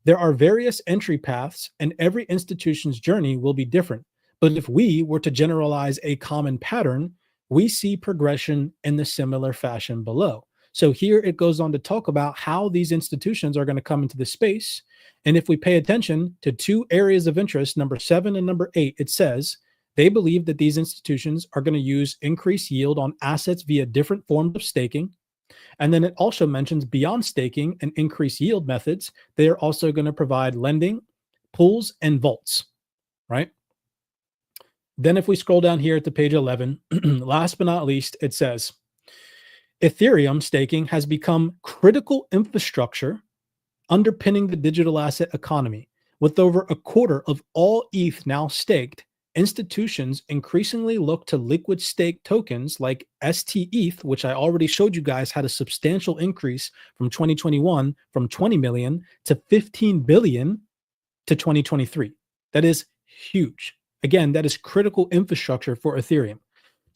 There are various entry paths, and every institution's journey will be different. But if we were to generalize a common pattern, we see progression in the similar fashion below. So here it goes on to talk about how these institutions are going to come into the space. And if we pay attention to 2 areas of interest, number 7 and number 8, it says They believe that these institutions are going to use increased yield on assets via different forms of staking. And then it also mentions beyond staking and increased yield methods, they are also going to provide lending, pools, and vaults, right? Then if we scroll down here to page 11, last but not least, it says, Ethereum staking has become critical infrastructure underpinning the digital asset economy. With over a quarter of all ETH now staked, institutions increasingly look to liquid stake tokens like STETH, which I already showed you guys had a substantial increase from 2021 from 20 million to 15 billion to 2023. That is huge. Again, that is critical infrastructure for Ethereum.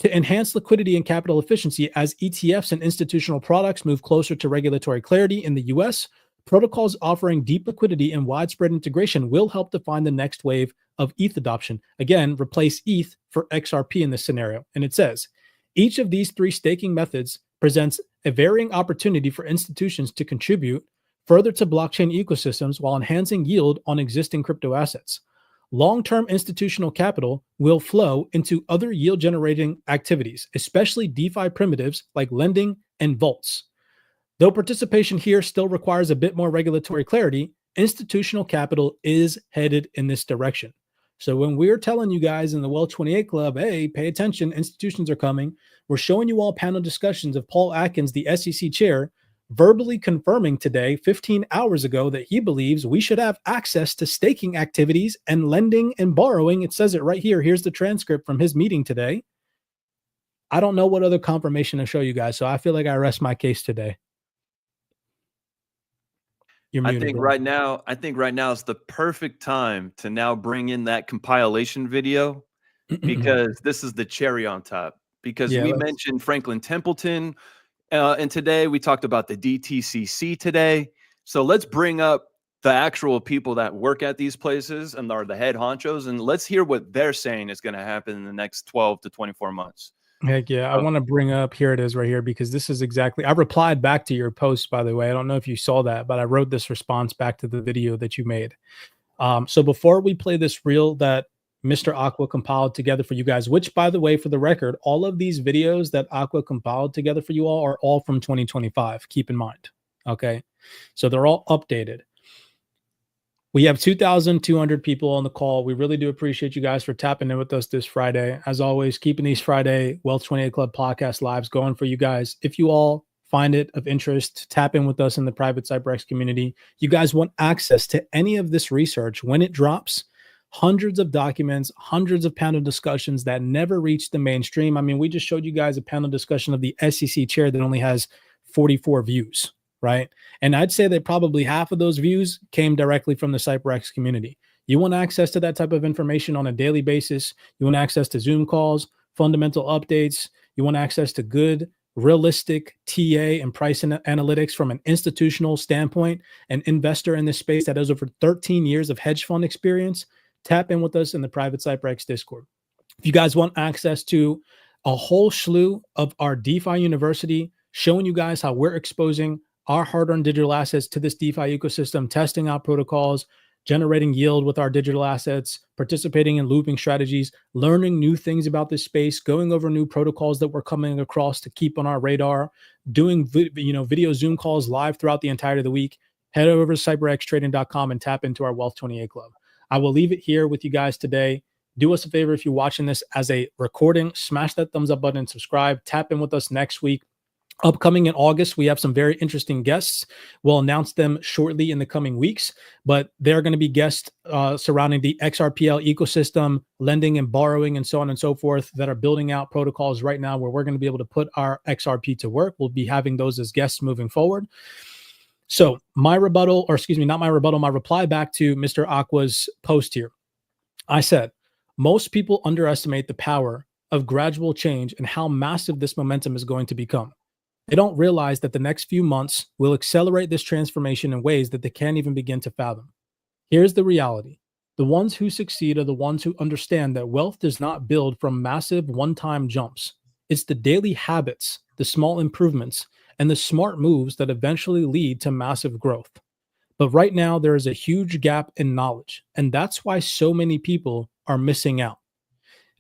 To enhance liquidity and capital efficiency as ETFs and institutional products move closer to regulatory clarity in the US, protocols offering deep liquidity and widespread integration will help define the next wave of ETH adoption. Again, replace ETH for XRP in this scenario. And it says, each of these three staking methods presents a varying opportunity for institutions to contribute further to blockchain ecosystems while enhancing yield on existing crypto assets. Long-term institutional capital will flow into other yield-generating activities, especially DeFi primitives like lending and vaults. Though participation here still requires a bit more regulatory clarity, institutional capital is headed in this direction. So when we're telling you guys in the Wealth 28 Club, hey, pay attention, institutions are coming, we're showing you all panel discussions of Paul Atkins, the SEC chair, verbally confirming today, 15 hours ago, that he believes we should have access to staking activities and lending and borrowing. It says it right here. Here's the transcript from his meeting today. I don't know what other confirmation to show you guys, so I feel like I rest my case today. You're muted, I think bro. right now is the perfect time to now bring in that compilation video because this is the cherry on top. Because Yeah, we let's- mentioned Franklin Templeton, and today we talked about the DTCC today. So let's bring up the actual people that work at these places and are the head honchos, and let's hear what they're saying is going to happen in the next 12 to 24 months. Heck yeah. I want to bring up, here it is right here, because this is exactly, I replied back to your post, by the way. I don't know if you saw that, but I wrote this response back to the video that you made. So before we play this reel that Mr. Aqua compiled together for you guys, which, by the way, for the record, all of these videos that Aqua compiled together for you all are all from 2025. Keep in mind. Okay. So they're all updated. We have 2,200 people on the call. We really do appreciate you guys for tapping in with us this Friday. As always, keeping these Friday Wealth 28 Club podcast lives going for you guys. If you all find it of interest, tap in with us in the private CyberX community. You guys want access to any of this research when it drops, hundreds of documents, hundreds of panel discussions that never reach the mainstream. I mean, we just showed you guys a panel discussion of the SEC chair that only has 44 views, right? And I'd say that probably half of those views came directly from the CyberX community. You want access to that type of information on a daily basis. You want access to Zoom calls, fundamental updates. You want access to good, realistic TA and price analytics from an institutional standpoint, an investor in this space that has over 13 years of hedge fund experience. Tap in with us in the private CyberX Discord. If you guys want access to a whole slew of our DeFi University, showing you guys how we're exposing our hard-earned digital assets to this DeFi ecosystem, testing out protocols, generating yield with our digital assets, participating in looping strategies, learning new things about this space, going over new protocols that we're coming across to keep on our radar, doing video Zoom calls live throughout the entirety of the week, head over to cyberxtrading.com and tap into our Wealth 28 Club. I will leave it here with you guys today. Do us a favor if you're watching this as a recording, smash that thumbs up button and subscribe. Tap in with us next week. Upcoming in August, we have some very interesting guests. We'll announce them shortly in the coming weeks, but they're going to be guests surrounding the XRPL ecosystem, lending and borrowing, and so on and so forth, that are building out protocols right now where we're going to be able to put our XRP to work. We'll be having those as guests moving forward. So my rebuttal, or excuse me, not my rebuttal, my reply back to Mr. Aqua's post here. I said, most people underestimate the power of gradual change and how massive this momentum is going to become. They don't realize that the next few months will accelerate this transformation in ways that they can't even begin to fathom. Here's the reality. The ones who succeed are the ones who understand that wealth does not build from massive one-time jumps. It's the daily habits, the small improvements, and the smart moves that eventually lead to massive growth. But right now, there is a huge gap in knowledge, and that's why so many people are missing out.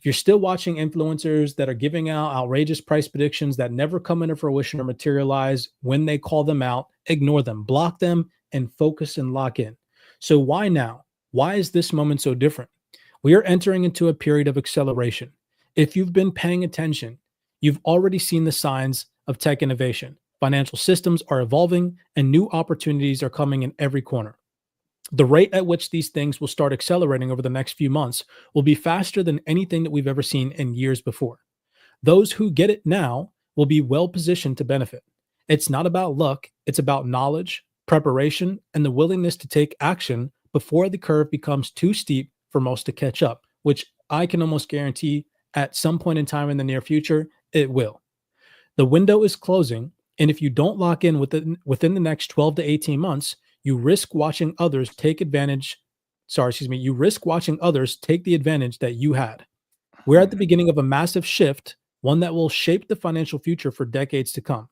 If you're still watching influencers that are giving out outrageous price predictions that never come into fruition or materialize when they call them out, ignore them, block them, and focus and lock in. So why now? Why is this moment so different? We are entering into a period of acceleration. If you've been paying attention, you've already seen the signs of tech innovation. Financial systems are evolving and new opportunities are coming in every corner. The rate at which these things will start accelerating over the next few months will be faster than anything that we've ever seen in years before. Those who get it now will be well positioned to benefit. It's not about luck, it's about knowledge, preparation, and the willingness to take action before the curve becomes too steep for most to catch up, which I can almost guarantee at some point in time in the near future, it will. The window is closing, and if you don't lock in within the next 12 to 18 months, you risk watching others take advantage. You risk watching others take the advantage that you had. We're at the beginning of a massive shift, one that will shape the financial future for decades to come.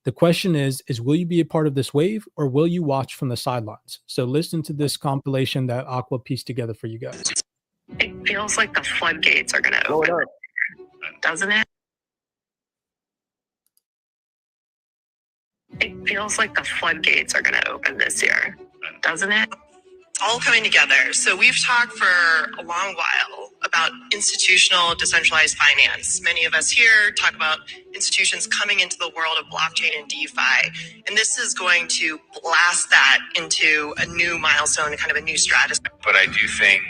The question is will you be a part of this wave or will you watch from the sidelines? So listen to this compilation that Aqua pieced together for you guys. It feels like the floodgates are going to open, doesn't it? It feels like the floodgates are going to open this year, doesn't it? It's all coming together. So we've talked for a long while about institutional decentralized finance. Many of us here talk about institutions coming into the world of blockchain and DeFi. And this is going to blast that into a new milestone, kind of a new strategy. But I do think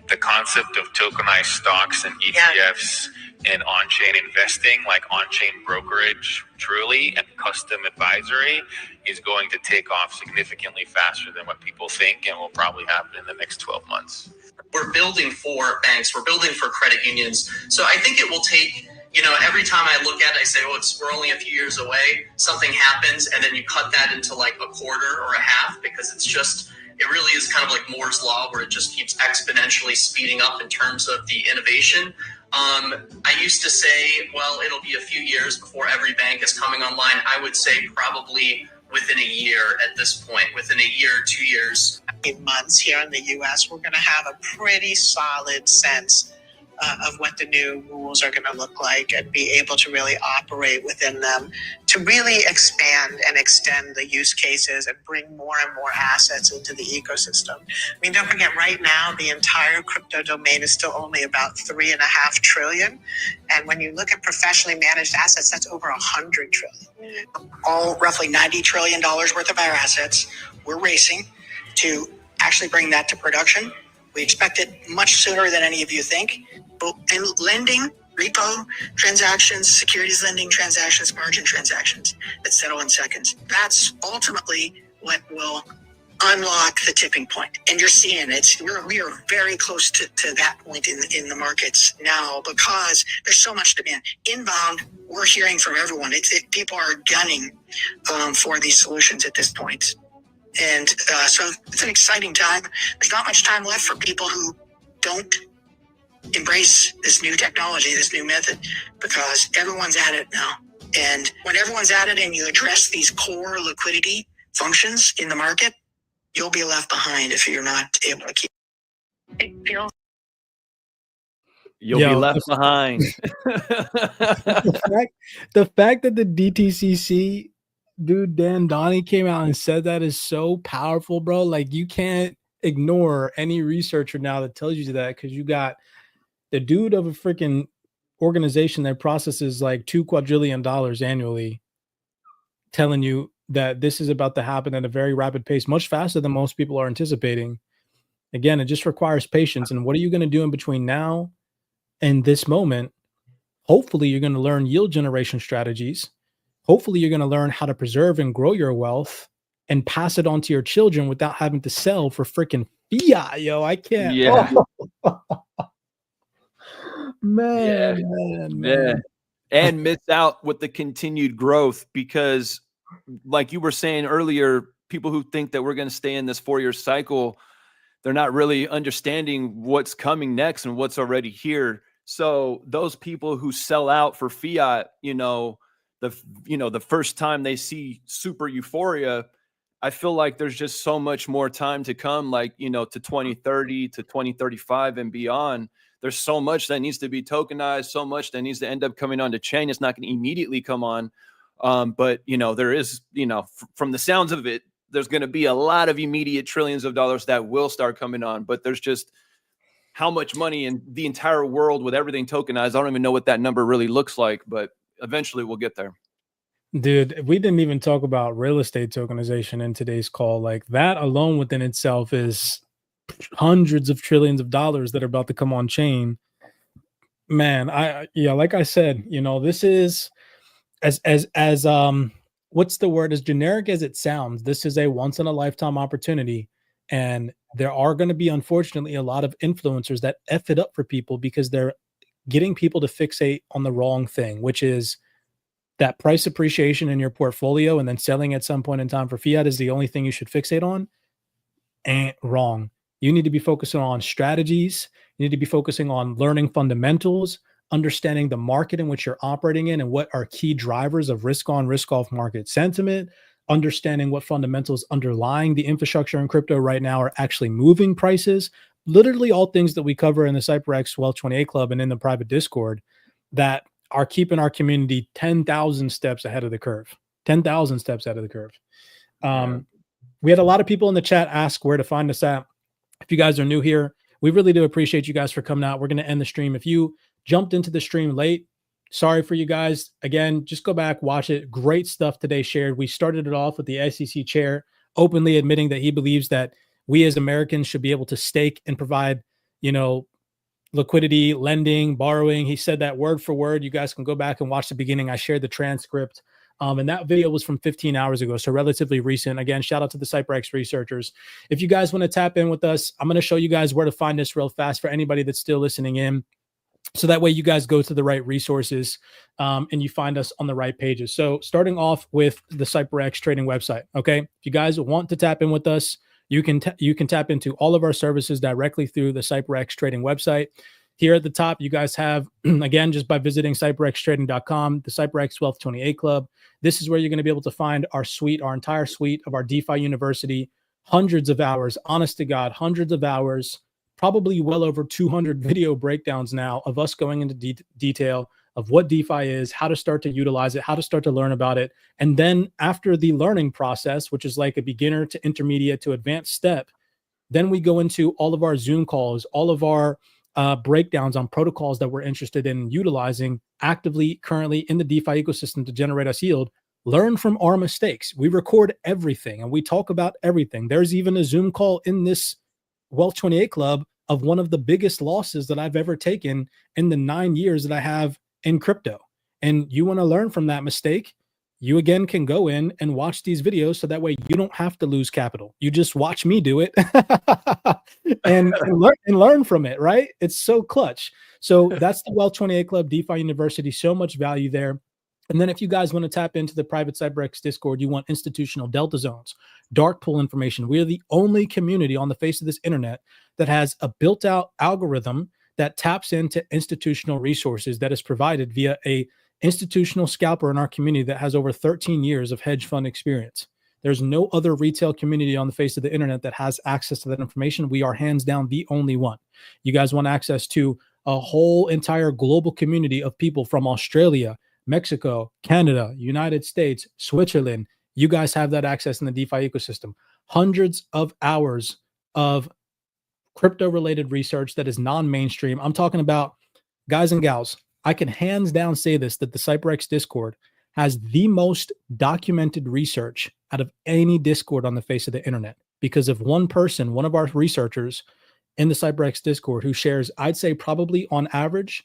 the concept of tokenized stocks and ETFs and on-chain investing, like on-chain brokerage, truly, and custom advisory is going to take off significantly faster than what people think and will probably happen in the next 12 months. We're building for banks, we're building for credit unions. So I think it will take, every time I look at it, I say, we're only a few years away, something happens, and then you cut that into like a quarter or a half because it really is kind of like Moore's Law where it just keeps exponentially speeding up in terms of the innovation. I used to say, it'll be a few years before every bank is coming online. I would say probably within a year at this point, within a year, 2 years. In months here in the U.S., we're going to have a pretty solid sense of what the new rules are going to look like and be able to really operate within them to really expand and extend the use cases and bring more and more assets into the ecosystem. I mean, don't forget, right now, the entire crypto domain is still only about $3.5 trillion. And when you look at professionally managed assets, that's over $100 trillion. All roughly $90 trillion worth of our assets, we're racing to actually bring that to production. We expect it much sooner than any of you think. And lending, repo transactions, securities lending transactions, margin transactions that settle in seconds. That's ultimately what will unlock the tipping point. And you're seeing it. We are very close to that point in the markets now because there's so much demand. Inbound, we're hearing from everyone. People are gunning for these solutions at this point. And so it's an exciting time. There's not much time left for people who don't embrace this new technology, this new method, because everyone's at it now. And when everyone's at it and you address these core liquidity functions in the market, you'll be left behind if you're not able to keep. It feels. You'll be left behind. The fact that the DTCC dude Dan Donnie came out and said that is so powerful, bro. Like, you can't ignore any researcher now that tells you that, because you got the dude of a freaking organization that processes like $2 quadrillion annually telling you that this is about to happen at a very rapid pace, much faster than most people are anticipating. Again, it just requires patience. And what are you going to do in between now and this moment? Hopefully you're going to learn yield generation strategies. Hopefully you're going to learn how to preserve and grow your wealth and pass it on to your children without having to sell for freaking fiat. Yo, I can't. Yeah. Oh. Man. And miss out with the continued growth because, like you were saying earlier, people who think that we're going to stay in this 4-year cycle, they're not really understanding what's coming next and what's already here. So those people who sell out for fiat, the first time they see super euphoria, I feel like there's just so much more time to come, like, to 2030 to 2035 and beyond, there's so much that needs to be tokenized, so much that needs to end up coming onto chain. It's not going to immediately come on. But, there is, from the sounds of it, there's going to be a lot of immediate trillions of dollars that will start coming on. But there's just how much money in the entire world with everything tokenized. I don't even know what that number really looks like, but eventually we'll get there. Dude, we didn't even talk about real estate tokenization in today's call. Like that alone within itself is hundreds of trillions of dollars that are about to come on chain. Man, like I said, this is as what's the word, as generic as it sounds, this is a once in a lifetime opportunity. And there are going to be, unfortunately, a lot of influencers that F it up for people because they're getting people to fixate on the wrong thing, which is that price appreciation in your portfolio and then selling at some point in time for fiat is the only thing you should fixate on. Ain't wrong. You need to be focusing on strategies. You need to be focusing on learning fundamentals, understanding the market in which you're operating in and what are key drivers of risk on, risk off market sentiment, understanding what fundamentals underlying the infrastructure in crypto right now are actually moving prices. Literally all things that we cover in the CyberX Wealth 28 Club and in the private Discord that are keeping our community 10,000 steps ahead of the curve. 10,000 steps ahead of the curve. We had a lot of people in the chat ask where to find us at. If you guys are new here, we really do appreciate you guys for coming out. We're going to end the stream. If you jumped into the stream late, sorry for you guys. Again, just go back, watch it. Great stuff today shared. We started it off with the SEC chair openly admitting that he believes that we as Americans should be able to stake and provide, liquidity, lending, borrowing. He said that word for word. You guys can go back and watch the beginning. I shared the transcript. And that video was from 15 hours ago, so relatively recent. Again, shout out to the CyberX researchers. If you guys want to tap in with us, I'm going to show you guys where to find this real fast for anybody that's still listening in. So that way you guys go to the right resources and you find us on the right pages. So starting off with the CyberX trading website. Okay. If you guys want to tap in with us, you can tap into all of our services directly through the CyberX trading website. Here at the top, you guys have, again, just by visiting cyberxtrading.com, the CyberX Wealth 28 Club. This is where you're going to be able to find our suite, our entire suite of our DeFi University, hundreds of hours, honest to God, hundreds of hours, probably well over 200 video breakdowns now of us going into detail of what DeFi is, how to start to utilize it, how to start to learn about it. And then after the learning process, which is like a beginner to intermediate to advanced step, then we go into all of our Zoom calls, all of our breakdowns on protocols that we're interested in utilizing actively currently in the DeFi ecosystem to generate us yield. Learn from our mistakes. We record everything and we talk about everything. There's even a Zoom call in this Wealth 28 Club of one of the biggest losses that I've ever taken in the 9 years that I have in crypto. And you want to learn from that mistake, you again can go in and watch these videos so that way you don't have to lose capital. You just watch me do it and learn from it, right? It's so clutch. So that's the Wealth 28 Club, DeFi University, so much value there. And then if you guys want to tap into the private CyberX Discord, you want institutional delta zones, dark pool information. We are the only community on the face of this internet that has a built out algorithm that taps into institutional resources that is provided via a institutional scalper in our community that has over 13 years of hedge fund experience. There's no other retail community on the face of the internet that has access to that information. We are hands down the only one. You guys want access to a whole entire global community of people from Australia, Mexico, Canada, United States, Switzerland. You guys have that access in the DeFi ecosystem. Hundreds of hours of crypto-related research that is non-mainstream. I'm talking about, guys and gals, I can hands down say this, that the CyberX Discord has the most documented research out of any Discord on the face of the internet because of one person, one of our researchers in the CyberX Discord who shares, I'd say probably on average,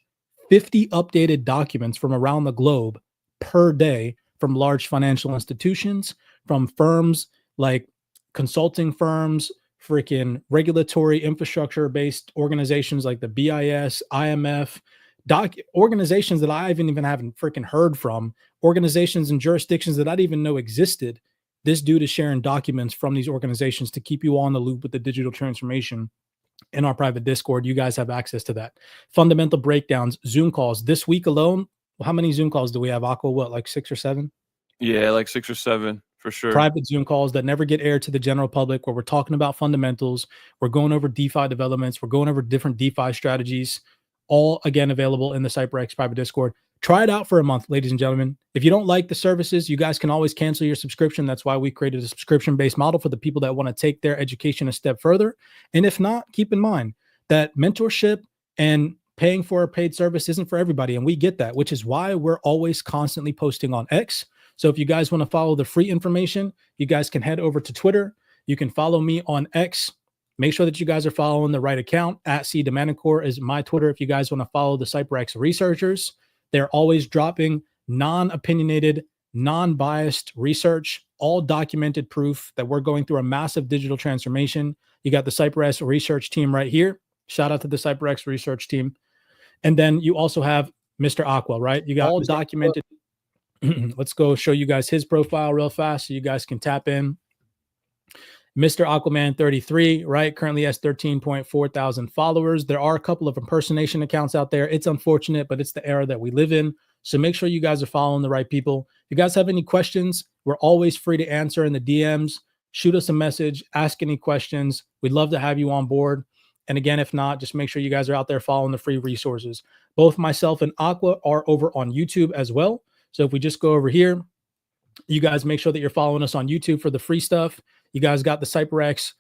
50 updated documents from around the globe per day from large financial institutions, from firms like consulting firms, freaking regulatory infrastructure-based organizations like the BIS, IMF, organizations that I haven't freaking heard from, organizations and jurisdictions that I didn't even know existed. This dude is sharing documents from these organizations to keep you on the loop with the digital transformation. In our private Discord, you guys have access to that. Fundamental breakdowns, Zoom calls. This week alone, how many Zoom calls do we have, Aqua? What, like 6 or 7? Yeah, like 6 or 7 for sure. Private Zoom calls that never get aired to the general public, where we're talking about fundamentals. We're going over DeFi developments. We're going over different DeFi strategies. all again available in the CyberX private Discord. Try it out for a month, ladies and gentlemen. If you don't like the services, you guys can always cancel your subscription. That's why we created a subscription-based model for the people that want to take their education a step further. And if not, keep in mind that mentorship and paying for a paid service isn't for everybody. And we get that, which is why we're always constantly posting on X. So if you guys want to follow the free information, you guys can head over to Twitter. You can follow me on X. Make sure that you guys are following the right account. @CDemandCore is my Twitter. If you guys want to follow the CyberX researchers, they're always dropping non-opinionated, non-biased research, all documented proof that we're going through a massive digital transformation. You got the CyberX research team right here. Shout out to the CyberX research team. And then you also have Mr. Aqua, right? You got all documented. Let's go show you guys his profile real fast so you guys can tap in. Mr. Aquaman 33, right? Currently has 13.4 thousand followers. There are a couple of impersonation accounts out there. It's unfortunate, but it's the era that we live in. So make sure you guys are following the right people. If you guys have any questions, we're always free to answer in the DMs. Shoot us a message, ask any questions. We'd love to have you on board. And again, if not, just make sure you guys are out there following the free resources. Both myself and Aqua are over on YouTube as well. So if we just go over here, you guys make sure that you're following us on YouTube for the free stuff. You guys got the CyberX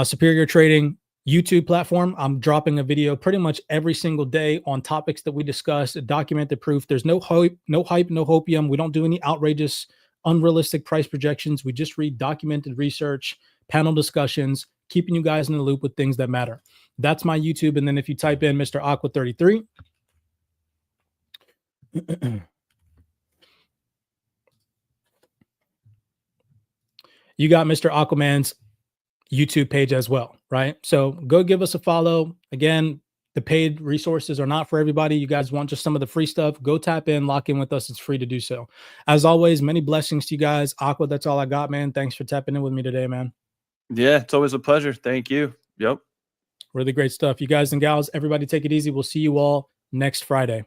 Superior Trading YouTube platform. I'm dropping a video pretty much every single day on topics that we discuss, documented proof. There's no hype, no hopium. We don't do any outrageous, unrealistic price projections. We just read documented research, panel discussions, keeping you guys in the loop with things that matter. That's my YouTube. And then if you type in Mr. Aqua 33, you got Mr. Aquaman's YouTube page as well, right? So go give us a follow. Again, the paid resources are not for everybody. You guys want just some of the free stuff, go tap in, lock in with us. It's free to do so. As always, many blessings to you guys. Aqua, that's all I got, man. Thanks for tapping in with me today, man. Yeah, it's always a pleasure. Thank you. Yep. Really great stuff. You guys and gals, everybody take it easy. We'll see you all next Friday.